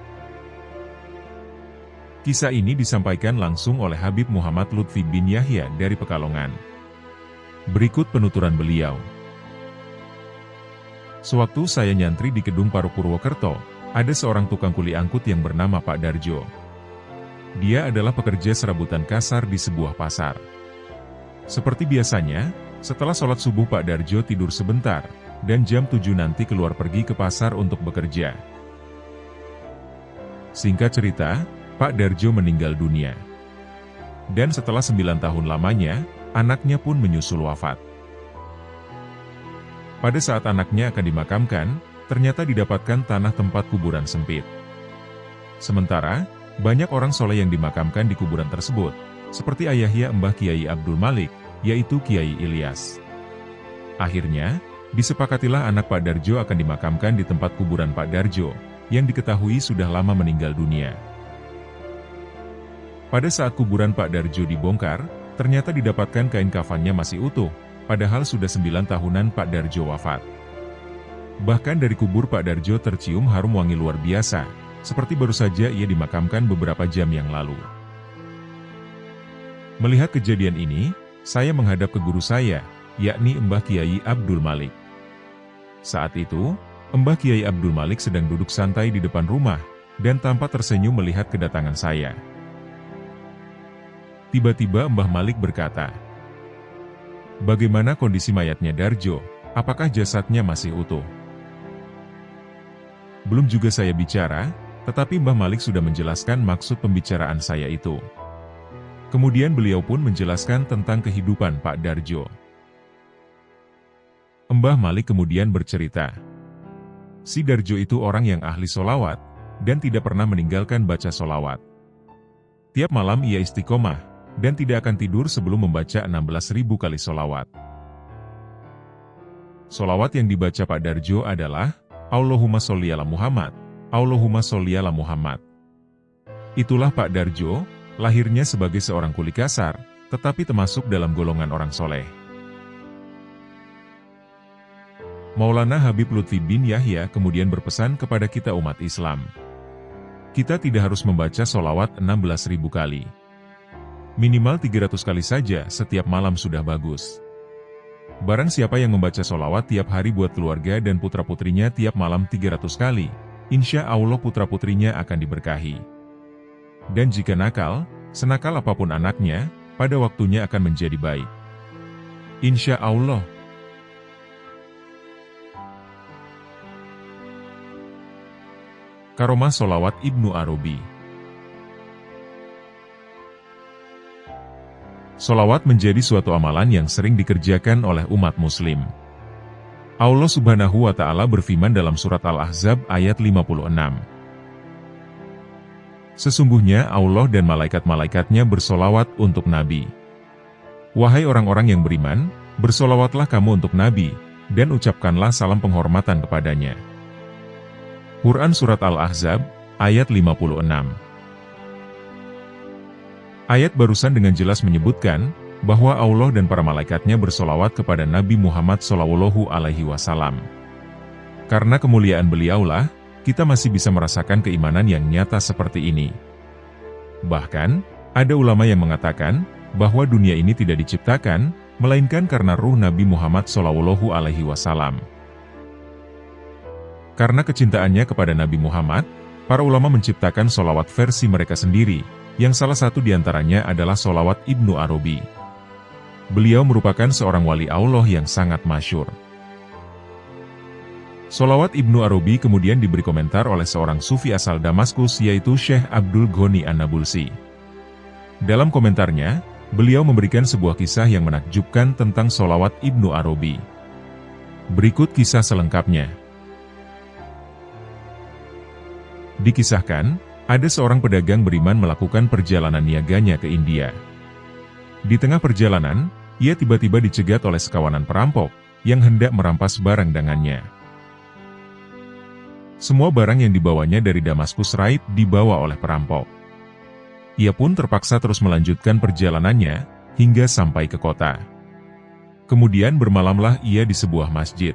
Kisah ini disampaikan langsung oleh Habib Muhammad Lutfi bin Yahya dari Pekalongan. Berikut penuturan beliau. Sewaktu saya nyantri di Kedung Paruk Purwokerto, ada seorang tukang kuli angkut yang bernama Pak Darjo. Dia adalah pekerja serabutan kasar di sebuah pasar. Seperti biasanya, setelah sholat subuh Pak Darjo tidur sebentar, dan jam 7 nanti keluar pergi ke pasar untuk bekerja. Singkat cerita, Pak Darjo meninggal dunia. Dan setelah 9 tahun lamanya, anaknya pun menyusul wafat. Pada saat anaknya akan dimakamkan, ternyata didapatkan tanah tempat kuburan sempit. Sementara, banyak orang soleh yang dimakamkan di kuburan tersebut, seperti ayahnya Mbah Kiai Abdul Malik, yaitu Kiai Ilyas. Akhirnya, disepakatilah anak Pak Darjo akan dimakamkan di tempat kuburan Pak Darjo, yang diketahui sudah lama meninggal dunia. Pada saat kuburan Pak Darjo dibongkar, ternyata didapatkan kain kafannya masih utuh, padahal sudah 9 tahunan Pak Darjo wafat. Bahkan dari kubur Pak Darjo tercium harum wangi luar biasa, seperti baru saja ia dimakamkan beberapa jam yang lalu. Melihat kejadian ini, saya menghadap ke guru saya, yakni Mbah Kiai Abdul Malik. Saat itu, Mbah Kiai Abdul Malik sedang duduk santai di depan rumah, dan tampak tersenyum melihat kedatangan saya. Tiba-tiba Mbah Malik berkata, "Bagaimana kondisi mayatnya Darjo? Apakah jasadnya masih utuh?" Belum juga saya bicara, tetapi Mbah Malik sudah menjelaskan maksud pembicaraan saya itu. Kemudian beliau pun menjelaskan tentang kehidupan Pak Darjo. Mbah Malik kemudian bercerita, si Darjo itu orang yang ahli solawat, dan tidak pernah meninggalkan baca solawat. Tiap malam ia istiqomah, dan tidak akan tidur sebelum membaca 16.000 kali solawat. Solawat yang dibaca Pak Darjo adalah, Allahumma sholli ala Muhammad, Allahumma sholli ala Muhammad. Itulah Pak Darjo, lahirnya sebagai seorang kuli kasar, tetapi termasuk dalam golongan orang soleh. Maulana Habib Lutfi bin Yahya kemudian berpesan kepada kita umat Islam. Kita tidak harus membaca solawat 16.000 kali. Minimal 300 kali saja setiap malam sudah bagus. Barang siapa yang membaca solawat tiap hari buat keluarga dan putra-putrinya tiap malam 300 kali, insya Allah putra-putrinya akan diberkahi. Dan jika nakal, senakal apapun anaknya, pada waktunya akan menjadi baik. Insya Allah. Karomah Solawat Ibnu Arabi. Solawat menjadi suatu amalan yang sering dikerjakan oleh umat muslim. Allah Subhanahu wa Ta'ala berfirman dalam surat Al-Ahzab ayat 56. Sesungguhnya Allah dan malaikat-malaikatnya bersolawat untuk Nabi. Wahai orang-orang yang beriman, bersolawatlah kamu untuk Nabi, dan ucapkanlah salam penghormatan kepadanya. Quran Surat Al-Ahzab, ayat 56. Ayat barusan dengan jelas menyebutkan, bahwa Allah dan para malaikatnya bersolawat kepada Nabi Muhammad SAW. Karena kemuliaan beliaulah, kita masih bisa merasakan keimanan yang nyata seperti ini. Bahkan, ada ulama yang mengatakan bahwa dunia ini tidak diciptakan, melainkan karena ruh Nabi Muhammad SAW. Karena kecintaannya kepada Nabi Muhammad, para ulama menciptakan solawat versi mereka sendiri, yang salah satu diantaranya adalah solawat Ibnu Arabi. Beliau merupakan seorang wali Allah yang sangat masyhur. Solawat Ibnu Arabi kemudian diberi komentar oleh seorang sufi asal Damaskus yaitu Syekh Abdul Ghani An-Nabulsi. Dalam komentarnya, beliau memberikan sebuah kisah yang menakjubkan tentang solawat Ibnu Arabi. Berikut kisah selengkapnya. Dikisahkan, ada seorang pedagang beriman melakukan perjalanan niaganya ke India. Di tengah perjalanan, ia tiba-tiba dicegat oleh sekawanan perampok yang hendak merampas barang dagangannya. Semua barang yang dibawanya dari Damaskus Raib dibawa oleh perampok. Ia pun terpaksa terus melanjutkan perjalanannya hingga sampai ke kota. Kemudian bermalamlah ia di sebuah masjid.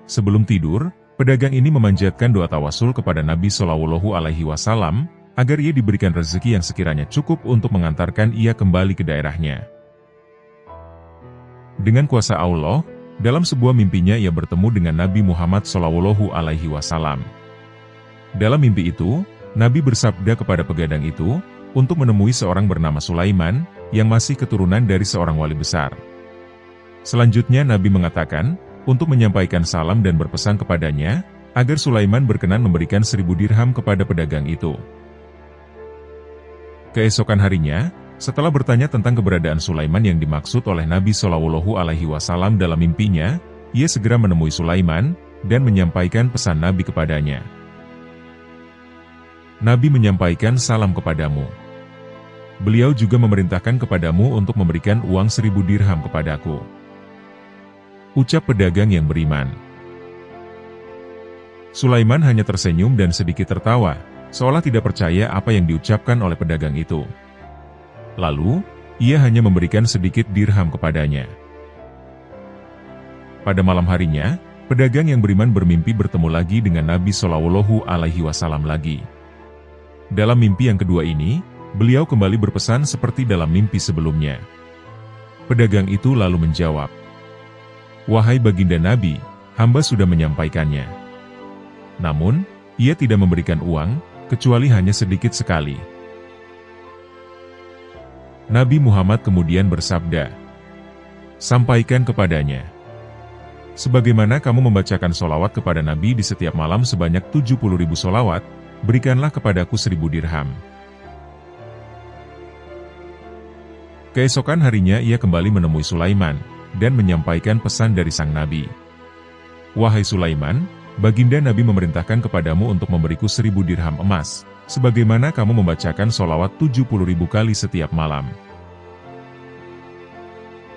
Sebelum tidur, pedagang ini memanjatkan doa tawasul kepada Nabi SAW agar ia diberikan rezeki yang sekiranya cukup untuk mengantarkan ia kembali ke daerahnya. Dengan kuasa Allah, dalam sebuah mimpinya ia bertemu dengan Nabi Muhammad SAW. Dalam mimpi itu, Nabi bersabda kepada pegadang itu untuk menemui seorang bernama Sulaiman yang masih keturunan dari seorang wali besar. Selanjutnya Nabi mengatakan untuk menyampaikan salam dan berpesan kepadanya, agar Sulaiman berkenan memberikan 1000 dirham kepada pedagang itu. Keesokan harinya, setelah bertanya tentang keberadaan Sulaiman yang dimaksud oleh Nabi SAW dalam mimpinya, ia segera menemui Sulaiman, dan menyampaikan pesan Nabi kepadanya. Nabi menyampaikan salam kepadamu. Beliau juga memerintahkan kepadamu untuk memberikan uang 1000 dirham kepadaku. Ucap pedagang yang beriman. Sulaiman hanya tersenyum dan sedikit tertawa, seolah tidak percaya apa yang diucapkan oleh pedagang itu. Lalu, ia hanya memberikan sedikit dirham kepadanya. Pada malam harinya, pedagang yang beriman bermimpi bertemu lagi dengan Nabi SAW lagi. Dalam mimpi yang kedua ini, beliau kembali berpesan seperti dalam mimpi sebelumnya. Pedagang itu lalu menjawab, "Wahai baginda Nabi, hamba sudah menyampaikannya. Namun, ia tidak memberikan uang, kecuali hanya sedikit sekali." Nabi Muhammad kemudian bersabda, "Sampaikan kepadanya, sebagaimana kamu membacakan solawat kepada Nabi di setiap malam sebanyak 70.000 solawat, berikanlah kepadaku 1000 dirham." Keesokan harinya ia kembali menemui Sulaiman, dan menyampaikan pesan dari sang Nabi. "Wahai Sulaiman, baginda Nabi memerintahkan kepadamu untuk memberiku 1000 dirham emas, sebagaimana kamu membacakan solawat 70.000 kali setiap malam."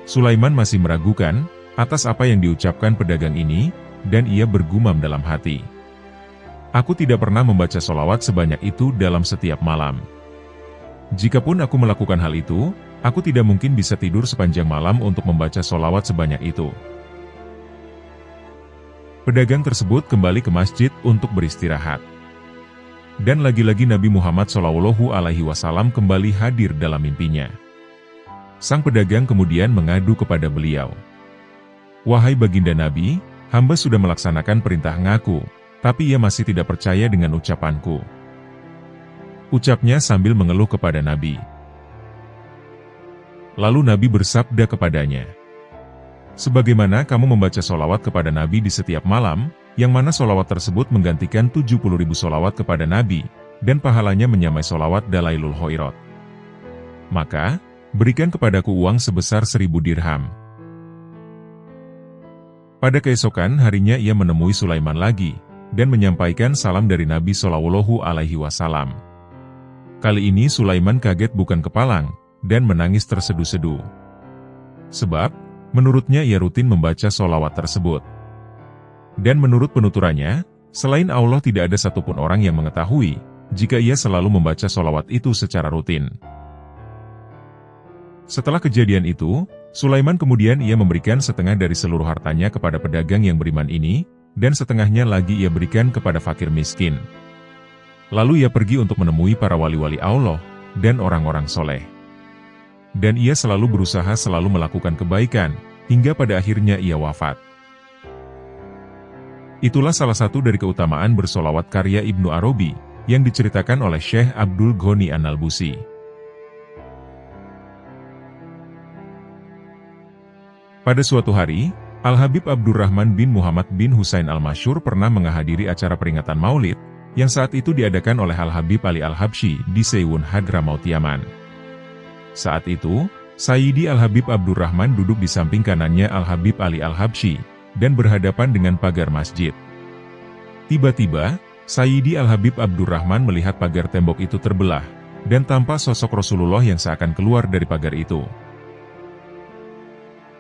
Sulaiman masih meragukan atas apa yang diucapkan pedagang ini, dan ia bergumam dalam hati, "Aku tidak pernah membaca solawat sebanyak itu dalam setiap malam. Jikapun aku melakukan hal itu, aku tidak mungkin bisa tidur sepanjang malam untuk membaca solawat sebanyak itu." Pedagang tersebut kembali ke masjid untuk beristirahat. Dan lagi-lagi Nabi Muhammad SAW kembali hadir dalam mimpinya. Sang pedagang kemudian mengadu kepada beliau, "Wahai baginda Nabi, hamba sudah melaksanakan perintah ngaku, tapi ia masih tidak percaya dengan ucapanku." Ucapnya sambil mengeluh kepada Nabi. Lalu Nabi bersabda kepadanya, "Sebagaimana kamu membaca solawat kepada Nabi di setiap malam, yang mana solawat tersebut menggantikan 70.000 solawat kepada Nabi, dan pahalanya menyamai solawat Dalailul Khairat. Maka, berikan kepadaku uang sebesar 1000 dirham." Pada keesokan harinya ia menemui Sulaiman lagi, dan menyampaikan salam dari Nabi SAW. Kali ini Sulaiman kaget bukan kepalang, dan menangis terseduh-seduh. Sebab, menurutnya ia rutin membaca solawat tersebut. Dan menurut penuturannya, selain Allah tidak ada satupun orang yang mengetahui, jika ia selalu membaca solawat itu secara rutin. Setelah kejadian itu, Sulaiman kemudian ia memberikan setengah dari seluruh hartanya kepada pedagang yang beriman ini, dan setengahnya lagi ia berikan kepada fakir miskin. Lalu ia pergi untuk menemui para wali-wali Allah, dan orang-orang soleh. Dan ia selalu berusaha selalu melakukan kebaikan, hingga pada akhirnya ia wafat. Itulah salah satu dari keutamaan bersolawat karya Ibnu Arabi, yang diceritakan oleh Syekh Abdul Ghani An-Nalbusi. Pada suatu hari, Al-Habib Abdurrahman bin Muhammad bin Husain Al-Masyhur pernah menghadiri acara peringatan Maulid, yang saat itu diadakan oleh Al-Habib Ali Al-Habsyi di Seiwun Hadramaut Yaman. Saat itu, Sayyidi Al-Habib Abdurrahman duduk di samping kanannya Al-Habib Ali Al-Habsyi, dan berhadapan dengan pagar masjid. Tiba-tiba, Sayyidi Al-Habib Abdurrahman melihat pagar tembok itu terbelah, dan tampak sosok Rasulullah yang seakan keluar dari pagar itu.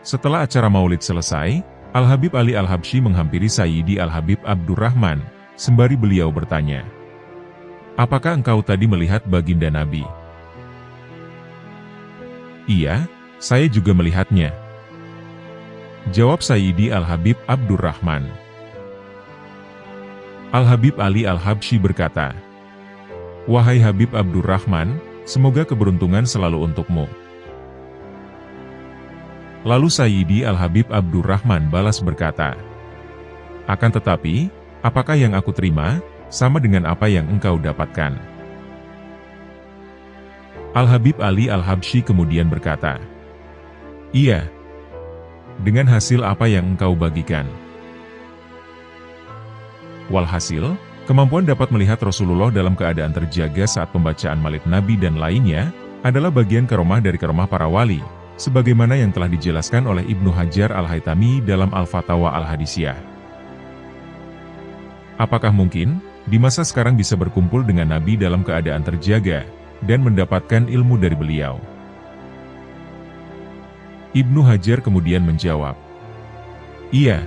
Setelah acara maulid selesai, Al-Habib Ali Al-Habsyi menghampiri Sayyidi Al-Habib Abdurrahman, sembari beliau bertanya, "Apakah engkau tadi melihat baginda Nabi?" "Iya, saya juga melihatnya," jawab Sayyidi Al-Habib Abdurrahman. Al-Habib Ali Al-Habsyi berkata, "Wahai Habib Abdurrahman, semoga keberuntungan selalu untukmu." Lalu Sayyidi Al-Habib Abdurrahman balas berkata, "Akan tetapi, apakah yang aku terima, sama dengan apa yang engkau dapatkan?" Al-Habib Ali Al-Habsyi kemudian berkata, "Iya, dengan hasil apa yang engkau bagikan." Walhasil, kemampuan dapat melihat Rasulullah dalam keadaan terjaga saat pembacaan maulid Nabi dan lainnya, adalah bagian karomah dari karomah para wali, sebagaimana yang telah dijelaskan oleh Ibnu Hajar Al-Haytami dalam Al-Fatawa Al-Hadisiyah. Apakah mungkin, di masa sekarang bisa berkumpul dengan Nabi dalam keadaan terjaga, dan mendapatkan ilmu dari beliau? Ibnu Hajar kemudian menjawab, "Iya.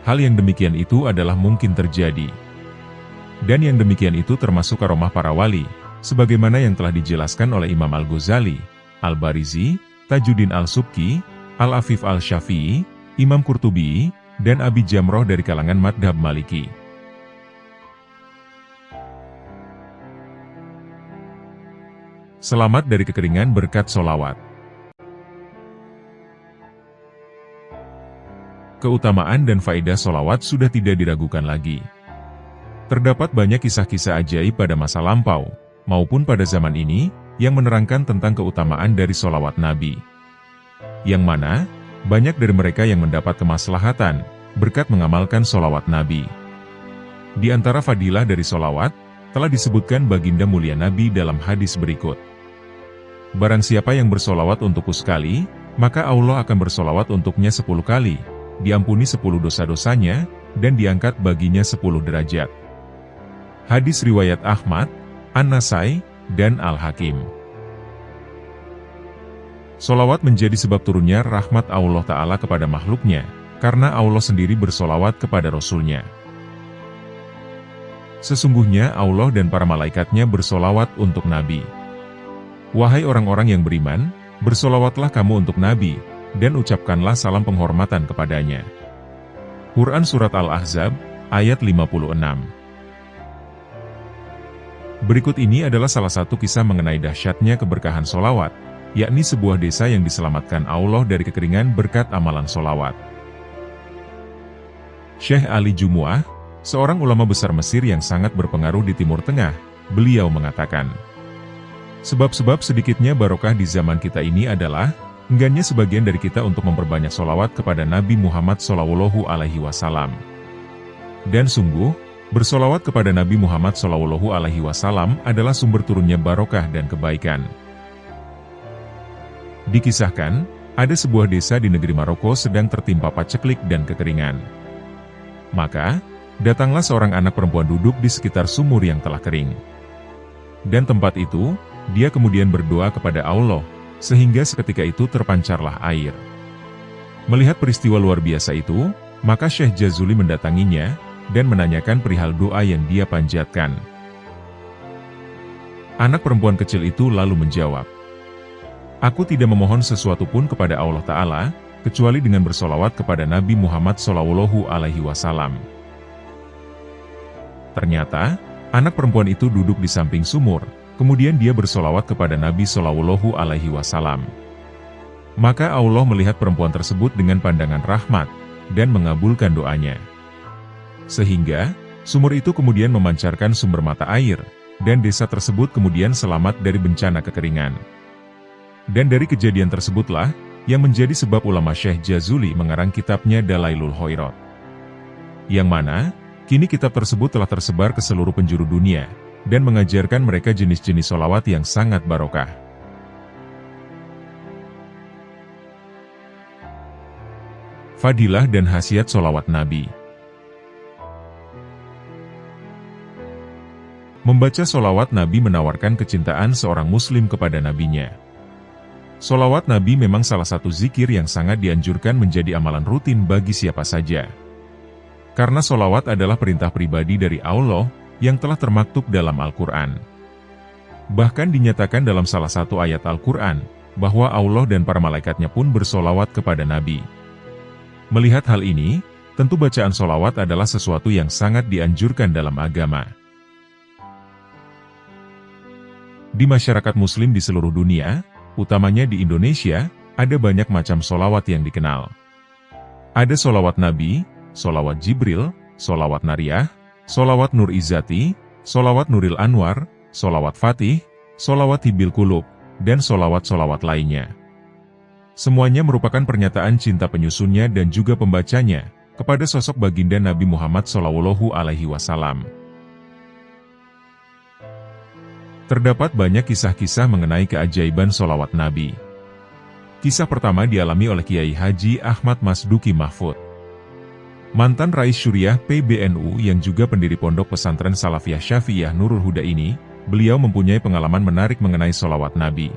Hal yang demikian itu adalah mungkin terjadi. Dan yang demikian itu termasuk karomah para wali, sebagaimana yang telah dijelaskan oleh Imam Al-Ghazali, Al-Barizi, Tajuddin Al-Subki, Al-Afif Al-Syafi'i, Imam Qurtubi, dan Abi Jamroh dari kalangan madhab Maliki." Selamat dari kekeringan berkat solawat. Keutamaan dan faedah solawat sudah tidak diragukan lagi. Terdapat banyak kisah-kisah ajaib pada masa lampau, maupun pada zaman ini, yang menerangkan tentang keutamaan dari solawat Nabi. Yang mana, banyak dari mereka yang mendapat kemaslahatan, berkat mengamalkan solawat Nabi. Di antara fadilah dari solawat, telah disebutkan baginda mulia Nabi dalam hadis berikut. "Barang siapa yang bersolawat untukku sekali, maka Allah akan bersolawat untuknya 10 kali, diampuni 10 dosa-dosanya, dan diangkat baginya 10 derajat." Hadis riwayat Ahmad, An-Nasai, dan Al-Hakim. Solawat menjadi sebab turunnya rahmat Allah Ta'ala kepada makhluknya, karena Allah sendiri bersolawat kepada Rasul-Nya. Sesungguhnya Allah dan para malaikatnya bersolawat untuk Nabi. Wahai orang-orang yang beriman, bersolawatlah kamu untuk Nabi, dan ucapkanlah salam penghormatan kepadanya. Quran Surat Al-Ahzab, ayat 56. Berikut ini adalah salah satu kisah mengenai dahsyatnya keberkahan solawat, yakni sebuah desa yang diselamatkan Allah dari kekeringan berkat amalan solawat. Syekh Ali Jumu'ah, seorang ulama besar Mesir yang sangat berpengaruh di Timur Tengah, beliau mengatakan, "Sebab-sebab sedikitnya barokah di zaman kita ini adalah enggannya sebagian dari kita untuk memperbanyak solawat kepada Nabi Muhammad SAW. Dan sungguh, bersolawat kepada Nabi Muhammad SAW adalah sumber turunnya barokah dan kebaikan." Dikisahkan, ada sebuah desa di negeri Maroko sedang tertimpa paceklik dan kekeringan. Maka, datanglah seorang anak perempuan duduk di sekitar sumur yang telah kering. Dan tempat itu, dia kemudian berdoa kepada Allah, sehingga seketika itu terpancarlah air. Melihat peristiwa luar biasa itu, maka Syekh Jazuli mendatanginya, dan menanyakan perihal doa yang dia panjatkan. Anak perempuan kecil itu lalu menjawab, Aku tidak memohon sesuatu pun kepada Allah Ta'ala, kecuali dengan bersolawat kepada Nabi Muhammad SAW. Ternyata, anak perempuan itu duduk di samping sumur, kemudian dia bersolawat kepada Nabi SAW. Maka Allah melihat perempuan tersebut dengan pandangan rahmat, dan mengabulkan doanya. Sehingga, sumur itu kemudian memancarkan sumber mata air, dan desa tersebut kemudian selamat dari bencana kekeringan. Dan dari kejadian tersebutlah, yang menjadi sebab ulama Syekh Jazuli mengarang kitabnya Dalailul Khairat. Yang mana, kini kitab tersebut telah tersebar ke seluruh penjuru dunia, dan mengajarkan mereka jenis-jenis sholawat yang sangat barokah. Fadilah dan khasiat sholawat Nabi. Membaca sholawat Nabi menawarkan kecintaan seorang muslim kepada nabinya. Sholawat Nabi memang salah satu zikir yang sangat dianjurkan menjadi amalan rutin bagi siapa saja. Karena sholawat adalah perintah pribadi dari Allah, yang telah termaktub dalam Al-Quran. Bahkan dinyatakan dalam salah satu ayat Al-Quran, bahwa Allah dan para malaikatnya pun bersolawat kepada Nabi. Melihat hal ini, tentu bacaan sholawat adalah sesuatu yang sangat dianjurkan dalam agama. Di masyarakat muslim di seluruh dunia, utamanya di Indonesia, ada banyak macam sholawat yang dikenal. Ada sholawat Nabi, sholawat Jibril, sholawat Nariyah, sholawat Nur Izzati, sholawat Nuril Anwar, sholawat Fatih, sholawat Hibil Qulub, dan sholawat-sholawat lainnya. Semuanya merupakan pernyataan cinta penyusunnya dan juga pembacanya, kepada sosok baginda Nabi Muhammad SAW. Terdapat banyak kisah-kisah mengenai keajaiban sholawat Nabi. Kisah pertama dialami oleh Kiai Haji Ahmad Masduki Mahfud, mantan Rais Syuriah PBNU yang juga pendiri Pondok Pesantren Salafiyah Syafi'iyah Nurul Huda ini. Beliau mempunyai pengalaman menarik mengenai sholawat Nabi.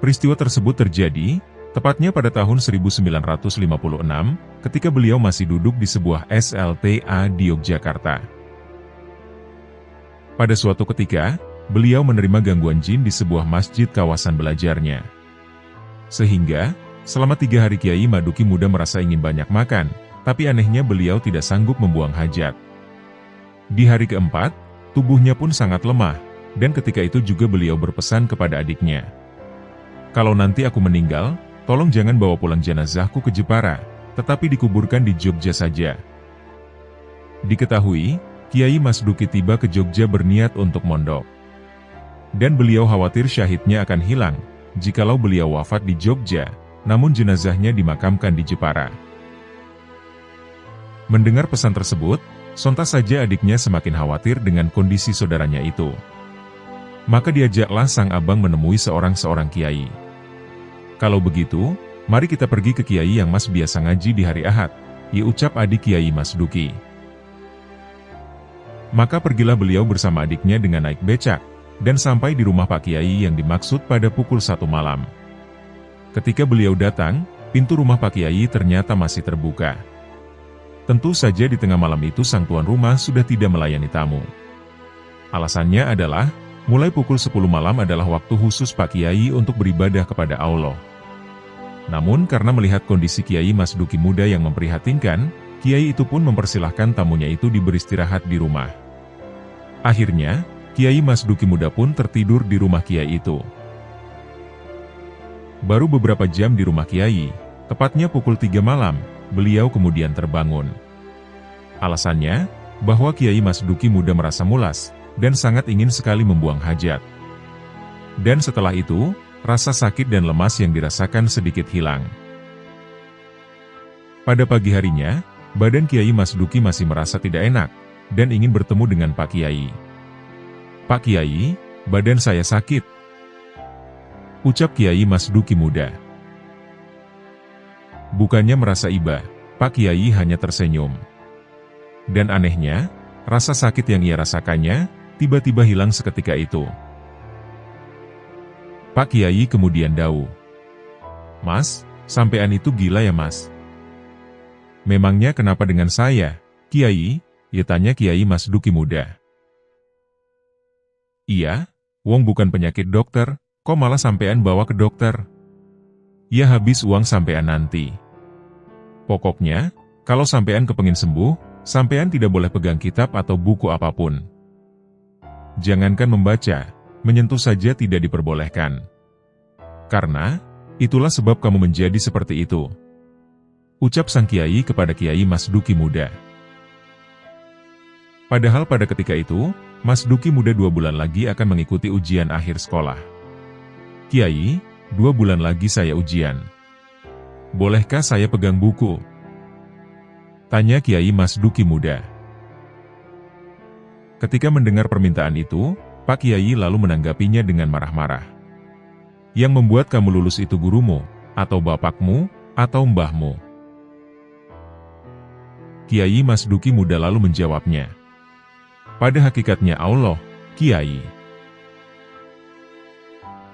Peristiwa tersebut terjadi, tepatnya pada tahun 1956, ketika beliau masih duduk di sebuah SLTA di Yogyakarta. Pada suatu ketika, beliau menerima gangguan jin di sebuah masjid kawasan belajarnya. Sehingga, selama 3 hari Kiai Maduki Muda merasa ingin banyak makan, tapi anehnya beliau tidak sanggup membuang hajat. Di hari keempat, tubuhnya pun sangat lemah, dan ketika itu juga beliau berpesan kepada adiknya, "Kalau nanti aku meninggal, tolong jangan bawa pulang jenazahku ke Jepara, tetapi dikuburkan di Jogja saja." Diketahui, Kiai Masduki tiba ke Jogja berniat untuk mondok. Dan beliau khawatir syahidnya akan hilang, jikalau beliau wafat di Jogja, namun jenazahnya dimakamkan di Jepara. Mendengar pesan tersebut, sontak saja adiknya semakin khawatir dengan kondisi saudaranya itu. Maka diajaklah sang abang menemui seorang kiai. "Kalau begitu, mari kita pergi ke kiai yang mas biasa ngaji di hari Ahad," ucap adik Kiai Masduki. Maka pergilah beliau bersama adiknya dengan naik becak, dan sampai di rumah Pak Kiai yang dimaksud pada pukul 1 malam. Ketika beliau datang, pintu rumah Pak Kiai ternyata masih terbuka. Tentu saja di tengah malam itu sang tuan rumah sudah tidak melayani tamu. Alasannya adalah, mulai pukul 10 malam adalah waktu khusus Pak Kiai untuk beribadah kepada Allah. Namun karena melihat kondisi Kiai Masduki Muda yang memprihatinkan, Kiai itu pun mempersilahkan tamunya itu beristirahat di rumah. Akhirnya, Kiai Masduki Muda pun tertidur di rumah Kiai itu. Baru beberapa jam di rumah Kiai, tepatnya pukul 3 malam, beliau kemudian terbangun. Alasannya, bahwa Kiai Masduki Muda merasa mulas, dan sangat ingin sekali membuang hajat. Dan setelah itu, rasa sakit dan lemas yang dirasakan sedikit hilang. Pada pagi harinya, badan Kiai Masduki masih merasa tidak enak, dan ingin bertemu dengan Pak Kiai. "Pak Kiai, badan saya sakit," ucap Kiai Masduki Muda. Bukannya merasa iba, Pak Kiai hanya tersenyum. Dan anehnya, rasa sakit yang ia rasakannya, tiba-tiba hilang seketika itu. Pak Kiai kemudian dawuh, "Mas, sampean itu gila ya mas?" "Memangnya kenapa dengan saya, Kiai?" tanya Kiai Masduki Muda. "Iya, wong bukan penyakit dokter, Kok malah sampean bawa ke dokter? Ya habis uang sampean nanti. Pokoknya, kalau sampean kepengin sembuh, sampean tidak boleh pegang kitab atau buku apapun. Jangankan membaca, menyentuh saja tidak diperbolehkan. Karena, itulah sebab kamu menjadi seperti itu. Ucap sang kiai kepada Kiai Mas Duki muda. Padahal pada ketika itu, Mas Duki muda 2 bulan lagi akan mengikuti ujian akhir sekolah. Kiai, 2 bulan lagi saya ujian. Bolehkah saya pegang buku? Tanya Kiai Mas Duki muda. Ketika mendengar permintaan itu, Pak Kiai lalu menanggapinya dengan marah-marah. Yang membuat kamu lulus itu gurumu, atau bapakmu, atau mbahmu? Kiai Mas Duki muda lalu menjawabnya. Pada hakikatnya Allah, Kiai.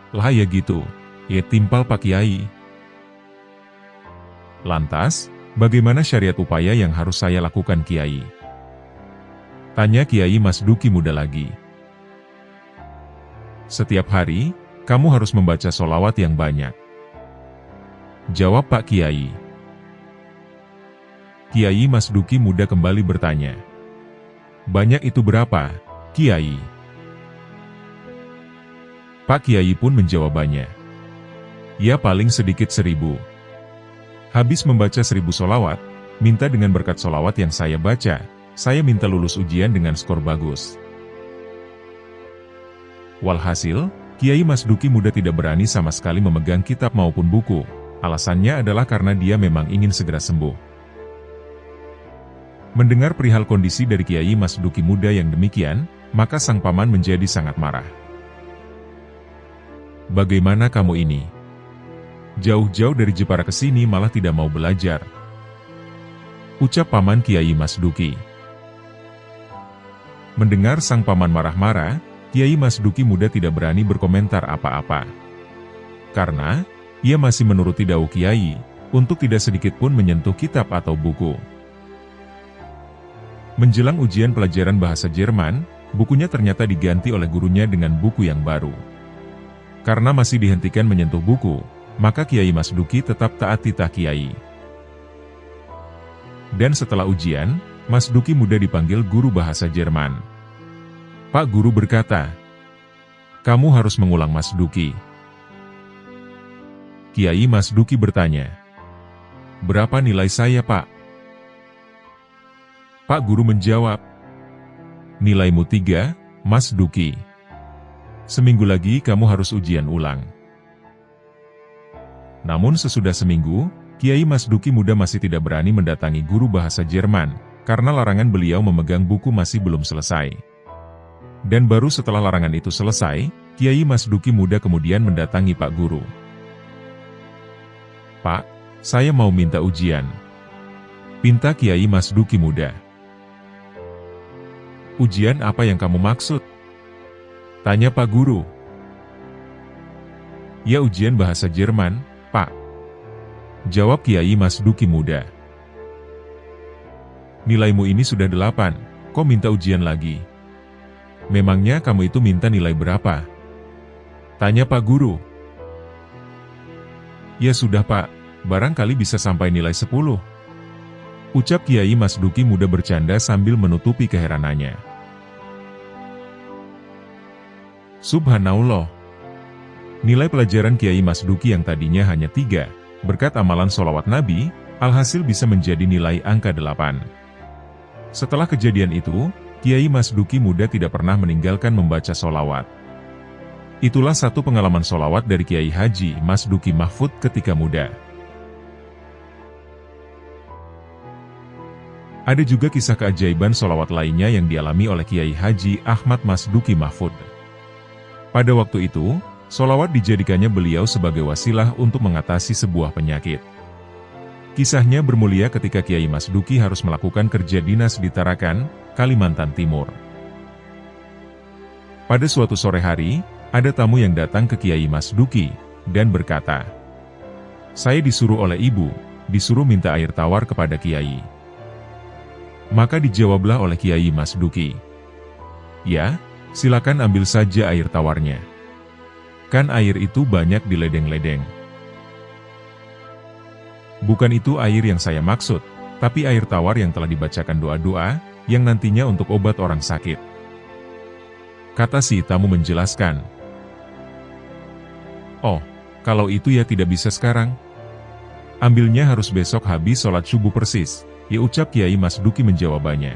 Lah ya gitu, ya timpal Pak Kiai. Lantas, bagaimana syariat upaya yang harus saya lakukan Kiai? Tanya Kiai Mas Duki muda lagi. Setiap hari, kamu harus membaca sholawat yang banyak. Jawab Pak Kiai. Kiai Mas Duki muda kembali bertanya. Banyak itu berapa, Kiai? Pak Kiai pun menjawabannya. Ya paling sedikit 1000. Habis membaca 1000 sholawat, minta dengan berkat sholawat yang saya baca, saya minta lulus ujian dengan skor bagus. Walhasil, Kiai Mas Duki muda tidak berani sama sekali memegang kitab maupun buku. Alasannya adalah karena dia memang ingin segera sembuh. Mendengar perihal kondisi dari Kiai Mas Duki muda yang demikian, maka sang paman menjadi sangat marah. Bagaimana kamu ini? Jauh-jauh dari Jepara ke sini malah tidak mau belajar. Ucap paman Kiai Mas Duki. Mendengar sang paman marah-marah, Kiai Mas Duki muda tidak berani berkomentar apa-apa. Karena, ia masih menuruti dawuh Kiai, untuk tidak sedikit pun menyentuh kitab atau buku. Menjelang ujian pelajaran bahasa Jerman, bukunya ternyata diganti oleh gurunya dengan buku yang baru. Karena masih dihentikan menyentuh buku, maka Kiai Mas Duki tetap taat titah Kiai. Dan setelah ujian, Mas Duki muda dipanggil guru bahasa Jerman. Pak guru berkata, kamu harus mengulang Mas Duki. Kiai Mas Duki bertanya, berapa nilai saya Pak? Pak guru menjawab, nilaimu 3, Mas Duki. Seminggu lagi kamu harus ujian ulang. Namun sesudah seminggu, Kiai Mas Duki muda masih tidak berani mendatangi guru bahasa Jerman, karena larangan beliau memegang buku masih belum selesai. Dan baru setelah larangan itu selesai, Kiai Mas Duki muda kemudian mendatangi Pak Guru. Pak, saya mau minta ujian. Pinta Kiai Mas Duki muda. Ujian apa yang kamu maksud? Tanya Pak Guru. Ya ujian bahasa Jerman, Pak. Jawab Kiai Mas Duki muda. Nilaimu ini sudah 8, kok minta ujian lagi? Memangnya kamu itu minta nilai berapa? Tanya Pak Guru. Ya sudah Pak, barangkali bisa sampai nilai 10. Ucap Kiai Mas Duki muda bercanda sambil menutupi keheranannya. Subhanallah. Nilai pelajaran Kiai Mas Duki yang tadinya hanya 3, berkat amalan sholawat Nabi, alhasil bisa menjadi nilai angka 8. Setelah kejadian itu, Kiai Mas Duki muda tidak pernah meninggalkan membaca sholawat. Itulah satu pengalaman sholawat dari Kiai Haji Mas Duki Mahfud ketika muda. Ada juga kisah keajaiban sholawat lainnya yang dialami oleh Kiai Haji Ahmad Mas Duki Mahfud. Pada waktu itu, sholawat dijadikannya beliau sebagai wasilah untuk mengatasi sebuah penyakit. Kisahnya bermulia ketika Kiai Mas Duki harus melakukan kerja dinas di Tarakan, Kalimantan Timur. Pada suatu sore hari, ada tamu yang datang ke Kiai Mas Duki, dan berkata, saya disuruh oleh ibu, disuruh minta air tawar kepada Kiai. Maka dijawablah oleh Kiai Mas Duki, ya, silakan ambil saja air tawarnya. Kan air itu banyak di ledeng-ledeng. Bukan itu air yang saya maksud, tapi air tawar yang telah dibacakan doa-doa, yang nantinya untuk obat orang sakit. Kata si tamu menjelaskan. Oh, kalau itu ya tidak bisa sekarang. Ambilnya harus besok habis sholat subuh persis, ya ucap Kiai Mas Duki menjawabannya.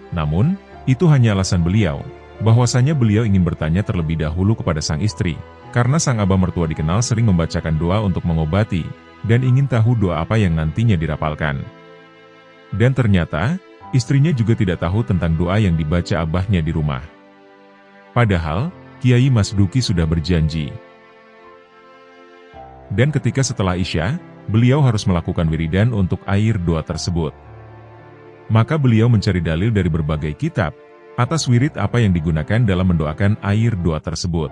Namun, itu hanya alasan beliau, bahwasanya beliau ingin bertanya terlebih dahulu kepada sang istri, karena sang abah mertua dikenal sering membacakan doa untuk mengobati, dan ingin tahu doa apa yang nantinya dirapalkan. Dan ternyata, istrinya juga tidak tahu tentang doa yang dibaca abahnya di rumah. Padahal, Kiai Mas Duki sudah berjanji. Dan ketika setelah Isya, beliau harus melakukan wiridan untuk air doa tersebut. Maka beliau mencari dalil dari berbagai kitab, atas wirid apa yang digunakan dalam mendoakan air doa tersebut.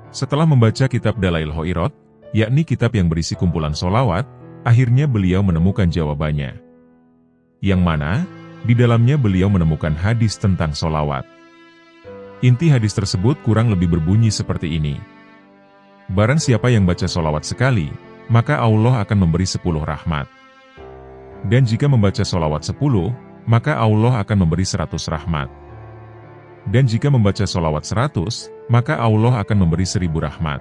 Setelah membaca kitab Dalail Hoirot, yakni kitab yang berisi kumpulan solawat, akhirnya beliau menemukan jawabannya. Yang mana, di dalamnya beliau menemukan hadis tentang solawat. Inti hadis tersebut kurang lebih berbunyi seperti ini. Barang siapa yang baca solawat sekali, maka Allah akan memberi 10 rahmat. Dan jika membaca solawat 10, maka Allah akan memberi 100 rahmat. Dan jika membaca solawat 100, maka Allah akan memberi 1000 rahmat.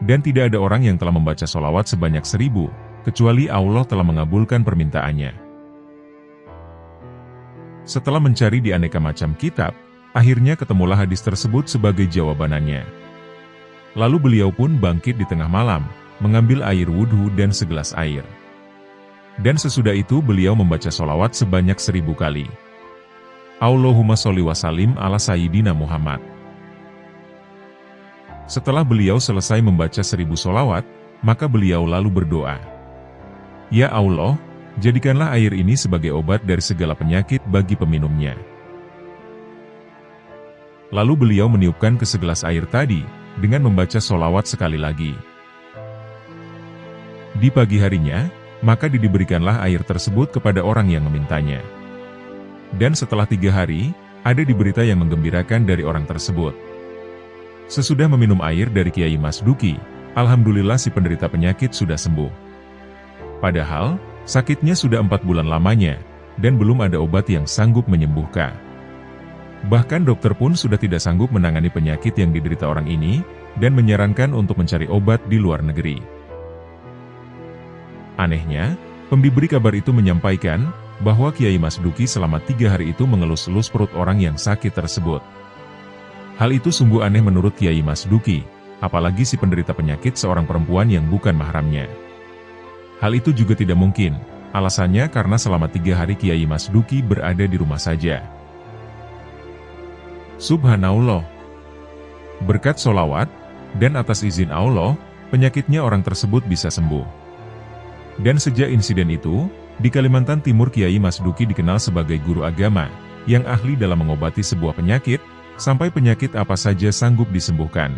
Dan tidak ada orang yang telah membaca solawat sebanyak 1000, kecuali Allah telah mengabulkan permintaannya. Setelah mencari di aneka macam kitab, akhirnya ketemulah hadis tersebut sebagai jawabannya. Lalu beliau pun bangkit di tengah malam, mengambil air wudhu dan segelas air. Dan sesudah itu beliau membaca solawat sebanyak 1000 kali. Allahumma sholli wa sallim ala Sayyidina Muhammad. Setelah beliau selesai membaca 1000 solawat, maka beliau lalu berdoa. Ya Allah, jadikanlah air ini sebagai obat dari segala penyakit bagi peminumnya. Lalu beliau meniupkan ke segelas air tadi, dengan membaca solawat sekali lagi. Di pagi harinya, maka diberikanlah air tersebut kepada orang yang memintanya. Dan setelah 3 hari, ada di berita yang menggembirakan dari orang tersebut. Sesudah meminum air dari Kiai Mas Duki, alhamdulillah si penderita penyakit sudah sembuh. Padahal, sakitnya sudah 4 bulan lamanya, dan belum ada obat yang sanggup menyembuhkan. Bahkan dokter pun sudah tidak sanggup menangani penyakit yang diderita orang ini, dan menyarankan untuk mencari obat di luar negeri. Anehnya, pemberi kabar itu menyampaikan, bahwa Kiai Mas Duki selama 3 hari itu mengelus-elus perut orang yang sakit tersebut. Hal itu sungguh aneh menurut Kiai Mas Duki, apalagi si penderita penyakit seorang perempuan yang bukan mahramnya. Hal itu juga tidak mungkin, alasannya karena selama 3 hari Kiai Mas Duki berada di rumah saja. Subhanallah. Berkat solawat, dan atas izin Allah, penyakitnya orang tersebut bisa sembuh. Dan sejak insiden itu, di Kalimantan Timur Kiai Mas Duki dikenal sebagai guru agama, yang ahli dalam mengobati sebuah penyakit, sampai penyakit apa saja sanggup disembuhkan.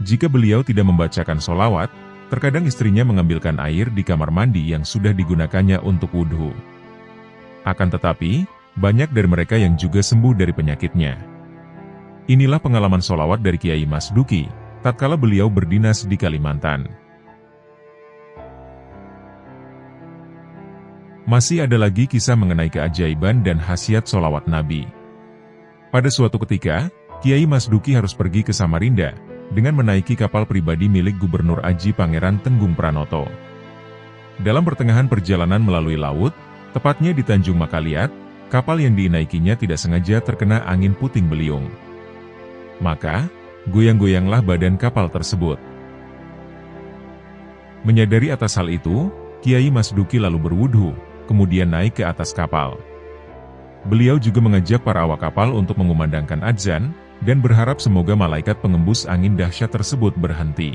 Jika beliau tidak membacakan solawat, terkadang istrinya mengambilkan air di kamar mandi yang sudah digunakannya untuk wudhu. Akan tetapi, banyak dari mereka yang juga sembuh dari penyakitnya. Inilah pengalaman solawat dari Kiai Mas Duki, tatkala beliau berdinas di Kalimantan. Masih ada lagi kisah mengenai keajaiban dan khasiat solawat Nabi. Pada suatu ketika, Kiai Mas Duki harus pergi ke Samarinda, dengan menaiki kapal pribadi milik Gubernur Aji Pangeran Tenggung Pranoto. Dalam pertengahan perjalanan melalui laut, tepatnya di Tanjung Makaliat, kapal yang dinaikinya tidak sengaja terkena angin puting beliung. Maka, goyang-goyanglah badan kapal tersebut. Menyadari atas hal itu, Kiai Mas Duki lalu berwudhu, kemudian naik ke atas kapal. Beliau juga mengajak para awak kapal untuk mengumandangkan adzan, dan berharap semoga malaikat pengembus angin dahsyat tersebut berhenti.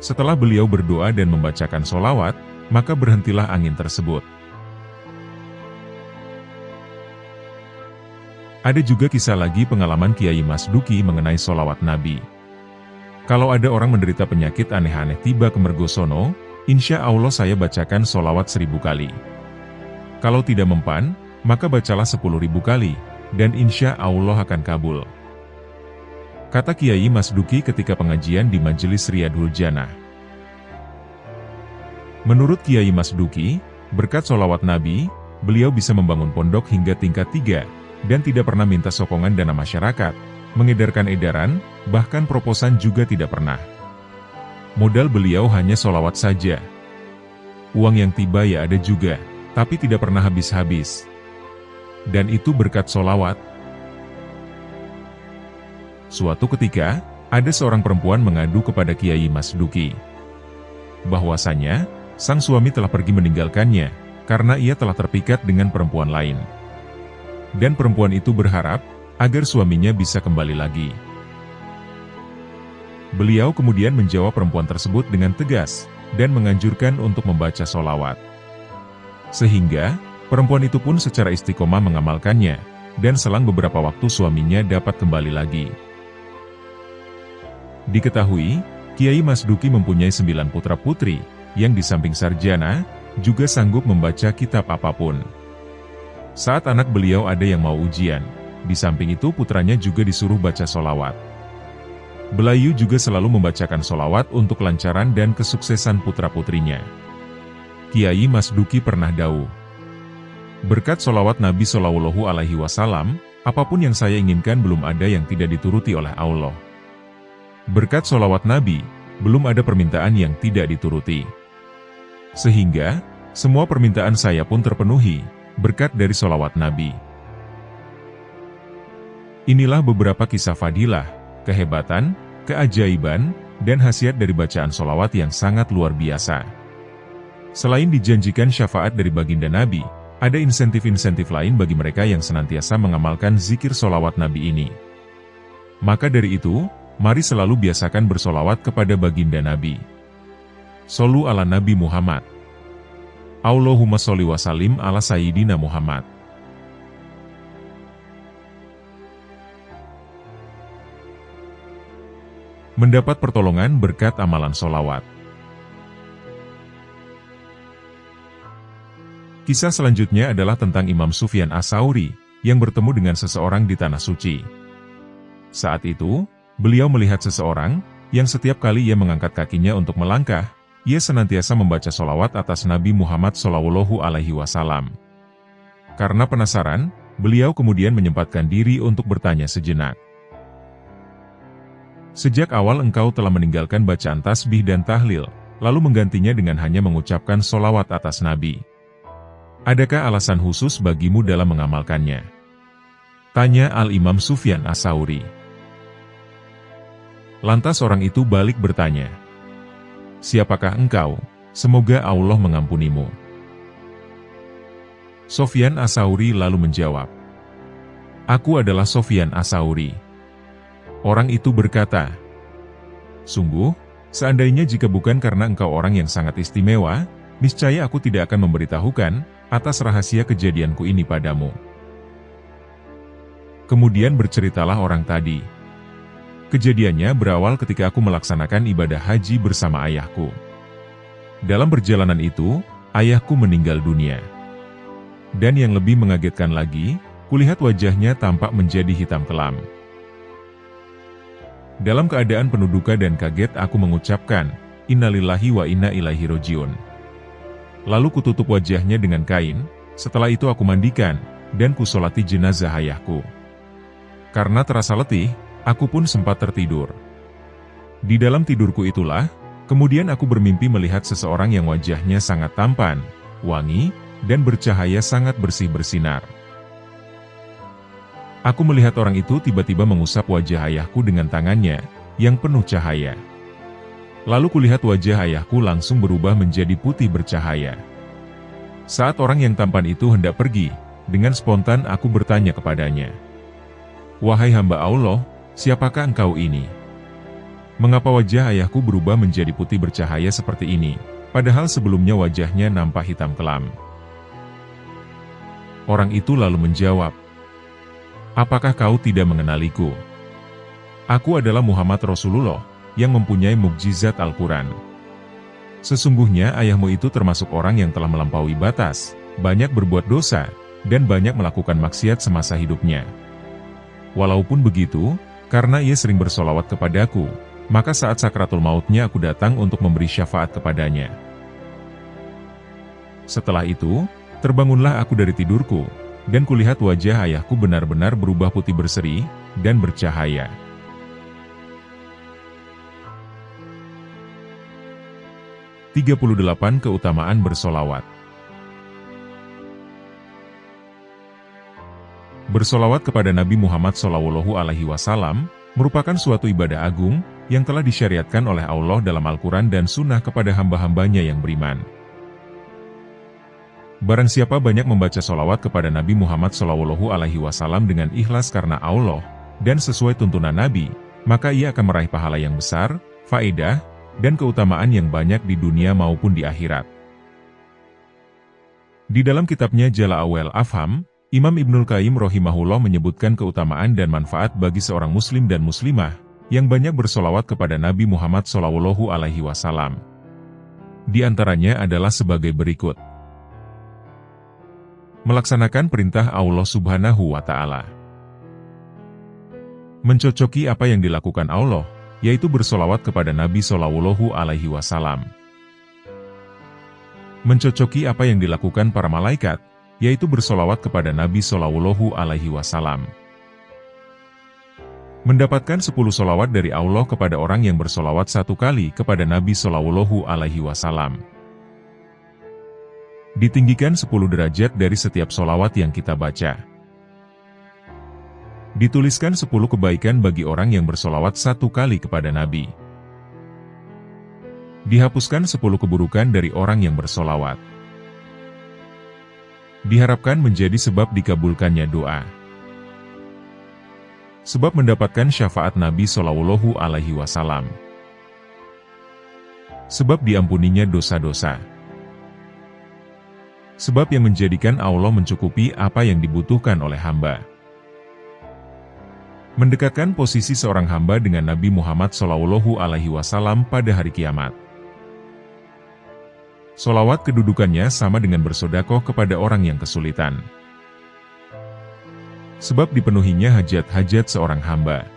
Setelah beliau berdoa dan membacakan solawat, maka berhentilah angin tersebut. Ada juga kisah lagi pengalaman Kiai Mas Duki mengenai solawat Nabi. Kalau ada orang menderita penyakit aneh-aneh tiba ke Mergosono, insya Allah saya bacakan solawat 1000 kali. Kalau tidak mempan, maka bacalah 10.000 kali, dan insya Allah akan kabul. kata Kiai Mas Duki ketika pengajian di Majelis Riyadhul Jannah. Menurut Kiai Mas Duki, berkat sholawat Nabi, beliau bisa membangun pondok hingga tingkat 3, dan tidak pernah minta sokongan dana masyarakat, mengedarkan edaran, bahkan proposan juga tidak pernah. Modal beliau hanya sholawat saja. Uang yang tiba ya ada juga, tapi tidak pernah habis-habis. Dan itu berkat sholawat. Suatu ketika, ada seorang perempuan mengadu kepada Kiai Mas Duki. Bahwasanya, sang suami telah pergi meninggalkannya, karena ia telah terpikat dengan perempuan lain. Dan perempuan itu berharap, agar suaminya bisa kembali lagi. Beliau kemudian menjawab perempuan tersebut dengan tegas, dan menganjurkan untuk membaca sholawat. Sehingga, perempuan itu pun secara istiqomah mengamalkannya, dan selang beberapa waktu suaminya dapat kembali lagi. Diketahui, Kiai Mas Duki mempunyai 9 putra-putri, yang di samping sarjana, juga sanggup membaca kitab apapun. Saat anak beliau ada yang mau ujian, di samping itu putranya juga disuruh baca sholawat. Belayu juga selalu membacakan sholawat untuk kelancaran dan kesuksesan putra-putrinya. Kiai Mas Duki pernah dawuh, berkat sholawat Nabi Shallallahu Alaihi Wasallam, apapun yang saya inginkan belum ada yang tidak dituruti oleh Allah. Berkat sholawat Nabi, belum ada permintaan yang tidak dituruti. Sehingga, semua permintaan saya pun terpenuhi, berkat dari sholawat Nabi. Inilah beberapa kisah fadilah, kehebatan, keajaiban, dan khasiat dari bacaan sholawat yang sangat luar biasa. Selain dijanjikan syafaat dari baginda Nabi, ada insentif-insentif lain bagi mereka yang senantiasa mengamalkan zikir sholawat Nabi ini. Maka dari itu, mari selalu biasakan bersolawat kepada baginda Nabi. Shollu ala Nabi Muhammad. Allahumma sholli wa sallim ala Sayyidina Muhammad. Mendapat pertolongan berkat amalan solawat. Kisah selanjutnya adalah tentang Imam Sufyan Ats-Tsauri, yang bertemu dengan seseorang di Tanah Suci. Saat itu, beliau melihat seseorang, yang setiap kali ia mengangkat kakinya untuk melangkah, ia senantiasa membaca sholawat atas Nabi Muhammad SAW. Karena penasaran, beliau kemudian menyempatkan diri untuk bertanya sejenak. Sejak awal engkau telah meninggalkan bacaan tasbih dan tahlil, lalu menggantinya dengan hanya mengucapkan sholawat atas Nabi. Adakah alasan khusus bagimu dalam mengamalkannya? Tanya Al-Imam Sufyan Ats-Tsauri. Lantas orang itu balik bertanya, siapakah engkau? Semoga Allah mengampunimu. Sufyan Ats-Tsauri lalu menjawab, aku adalah Sufyan Ats-Tsauri. Orang itu berkata, sungguh, seandainya jika bukan karena engkau orang yang sangat istimewa, niscaya aku tidak akan memberitahukan atas rahasia kejadianku ini padamu. Kemudian berceritalah orang tadi. Kejadiannya berawal ketika aku melaksanakan ibadah haji bersama ayahku. Dalam perjalanan itu, ayahku meninggal dunia. Dan yang lebih mengagetkan lagi, kulihat wajahnya tampak menjadi hitam kelam. Dalam keadaan penuh duka dan kaget aku mengucapkan, Innalillahi wa inna ilaihi rojiun. Lalu kututup wajahnya dengan kain, setelah itu aku mandikan, dan kusolati jenazah ayahku. Karena terasa letih, aku pun sempat tertidur. Di dalam tidurku itulah, kemudian aku bermimpi melihat seseorang yang wajahnya sangat tampan, wangi, dan bercahaya sangat bersih bersinar. Aku melihat orang itu tiba-tiba mengusap wajah ayahku dengan tangannya, yang penuh cahaya. Lalu kulihat wajah ayahku langsung berubah menjadi putih bercahaya. Saat orang yang tampan itu hendak pergi, dengan spontan aku bertanya kepadanya, wahai hamba Allah, siapakah engkau ini? Mengapa wajah ayahku berubah menjadi putih bercahaya seperti ini, padahal sebelumnya wajahnya nampak hitam kelam? Orang itu lalu menjawab, apakah kau tidak mengenaliku? Aku adalah Muhammad Rasulullah, yang mempunyai mukjizat Al-Quran. Sesungguhnya ayahmu itu termasuk orang yang telah melampaui batas, banyak berbuat dosa, dan banyak melakukan maksiat semasa hidupnya. Walaupun begitu, Karena ia sering bersolawat kepadaku, maka saat sakratul mautnya aku datang untuk memberi syafaat kepadanya. Setelah itu, terbangunlah aku dari tidurku, dan kulihat wajah ayahku benar-benar berubah putih berseri, dan bercahaya. Keutamaan bersolawat. Bersolawat kepada Nabi Muhammad SAW merupakan suatu ibadah agung yang telah disyariatkan oleh Allah dalam Al-Quran dan Sunnah kepada hamba-hambanya yang beriman. Barang siapa banyak membaca solawat kepada Nabi Muhammad SAW dengan ikhlas karena Allah dan sesuai tuntunan Nabi, maka ia akan meraih pahala yang besar, faedah, dan keutamaan yang banyak di dunia maupun di akhirat. Di dalam kitabnya Jala'ul Afham, Imam Ibnul Qayyim rahimahullah menyebutkan keutamaan dan manfaat bagi seorang muslim dan muslimah yang banyak bersolawat kepada Nabi Muhammad SAW. Di antaranya adalah sebagai berikut. Melaksanakan perintah Allah Subhanahu wa Ta'ala. Mencocoki apa yang dilakukan Allah, yaitu bersolawat kepada Nabi SAW. Mencocoki apa yang dilakukan para malaikat, yaitu bersolawat kepada Nabi SAW. Mendapatkan 10 solawat dari Allah kepada orang yang bersolawat 1 kali kepada Nabi SAW. Ditinggikan 10 derajat dari setiap solawat yang kita baca. Dituliskan 10 kebaikan bagi orang yang bersolawat 1 kali kepada Nabi. Dihapuskan 10 keburukan dari orang yang bersolawat. Diharapkan menjadi sebab dikabulkannya doa. Sebab mendapatkan syafaat Nabi SAW. Sebab diampuninya dosa-dosa. Sebab yang menjadikan Allah mencukupi apa yang dibutuhkan oleh hamba. Mendekatkan posisi seorang hamba dengan Nabi Muhammad SAW pada hari kiamat. Solawat kedudukannya sama dengan bersodakoh kepada orang yang kesulitan. Sebab dipenuhinya hajat-hajat seorang hamba.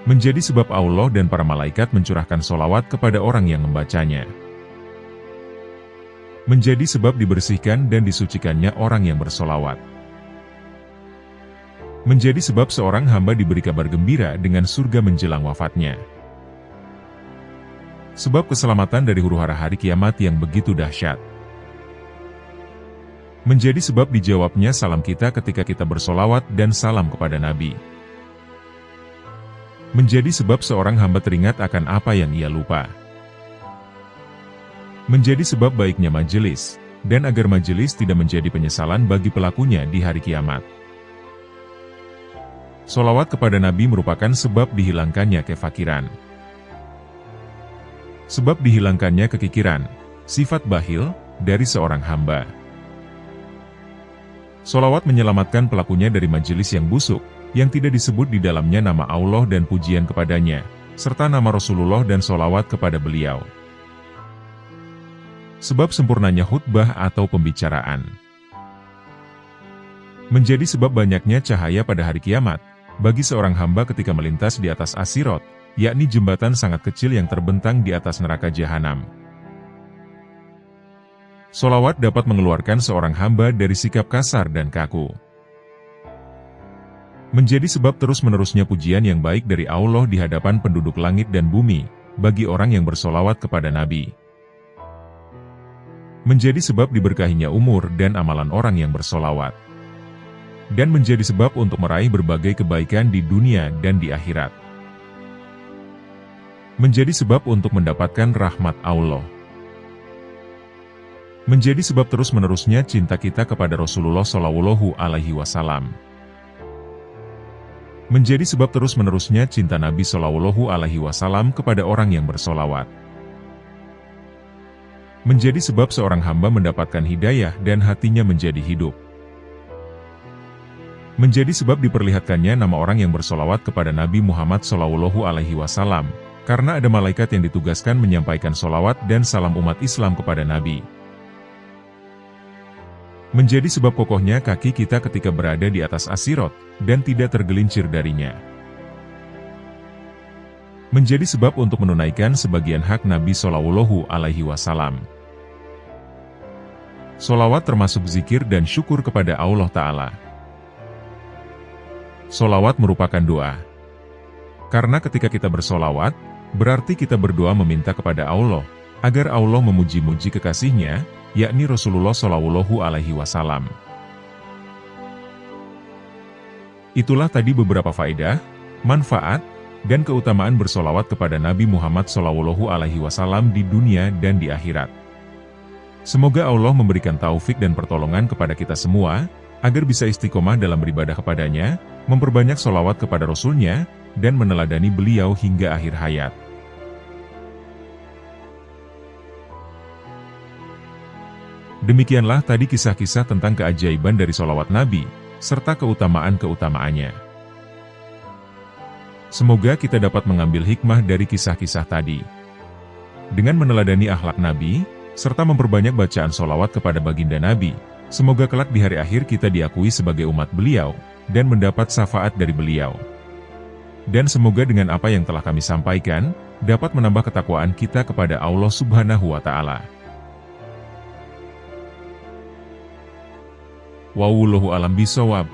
Menjadi sebab Allah dan para malaikat mencurahkan solawat kepada orang yang membacanya. Menjadi sebab dibersihkan dan disucikannya orang yang bersolawat. Menjadi sebab seorang hamba diberi kabar gembira dengan surga menjelang wafatnya. Sebab keselamatan dari huru-hara hari kiamat yang begitu dahsyat. Menjadi sebab dijawabnya salam kita ketika kita bersolawat dan salam kepada Nabi. Menjadi sebab seorang hamba teringat akan apa yang ia lupa. Menjadi sebab baiknya majelis, dan agar majelis tidak menjadi penyesalan bagi pelakunya di hari kiamat. Solawat kepada Nabi merupakan sebab dihilangkannya kefakiran. Sebab dihilangkannya kekikiran, sifat bakhil, dari seorang hamba. Solawat menyelamatkan pelakunya dari majelis yang busuk, yang tidak disebut di dalamnya nama Allah dan pujian kepadanya, serta nama Rasulullah dan solawat kepada beliau. Sebab sempurnanya khutbah atau pembicaraan. Menjadi sebab banyaknya cahaya pada hari kiamat, bagi seorang hamba ketika melintas di atas As-Sirat, yakni jembatan sangat kecil yang terbentang di atas neraka jahanam. Solawat dapat mengeluarkan seorang hamba dari sikap kasar dan kaku. Menjadi sebab terus-menerusnya pujian yang baik dari Allah di hadapan penduduk langit dan bumi, bagi orang yang bersolawat kepada Nabi. Menjadi sebab diberkahinya umur dan amalan orang yang bersolawat. Dan menjadi sebab untuk meraih berbagai kebaikan di dunia dan di akhirat. Menjadi sebab untuk mendapatkan rahmat Allah. Menjadi sebab terus-menerusnya cinta kita kepada Rasulullah SAW. Menjadi sebab terus-menerusnya cinta Nabi SAW kepada orang yang bersolawat. Menjadi sebab seorang hamba mendapatkan hidayah dan hatinya menjadi hidup. Menjadi sebab diperlihatkannya nama orang yang bersolawat kepada Nabi Muhammad SAW, karena ada malaikat yang ditugaskan menyampaikan solawat dan salam umat Islam kepada Nabi. menjadi sebab kokohnya kaki kita ketika berada di atas as-sirat, dan tidak tergelincir darinya. Menjadi sebab untuk menunaikan sebagian hak Nabi Shallallahu Alaihi Wasallam. Sholawat termasuk zikir dan syukur kepada Allah Ta'ala. Sholawat merupakan doa. Karena ketika kita bersolawat, berarti kita berdoa meminta kepada Allah, agar Allah memuji-muji kekasihnya, yakni Rasulullah Shallallahu Alaihi Wasallam. Itulah tadi beberapa faedah, manfaat, dan keutamaan bersolawat kepada Nabi Muhammad Shallallahu Alaihi Wasallam di dunia dan di akhirat. Semoga Allah memberikan taufik dan pertolongan kepada kita semua, agar bisa istiqomah dalam beribadah kepadanya, memperbanyak solawat kepada Rasulnya, dan meneladani beliau hingga akhir hayat. Demikianlah tadi kisah-kisah tentang keajaiban dari solawat Nabi, serta keutamaan-keutamaannya. Semoga kita dapat mengambil hikmah dari kisah-kisah tadi. Dengan meneladani akhlak Nabi, serta memperbanyak bacaan solawat kepada baginda Nabi, semoga kelak di hari akhir kita diakui sebagai umat beliau, dan mendapat syafaat dari beliau. Dan semoga dengan apa yang telah kami sampaikan, dapat menambah ketakwaan kita kepada Allah Subhanahu wa Ta'ala. Wallahu a'lam bishawab.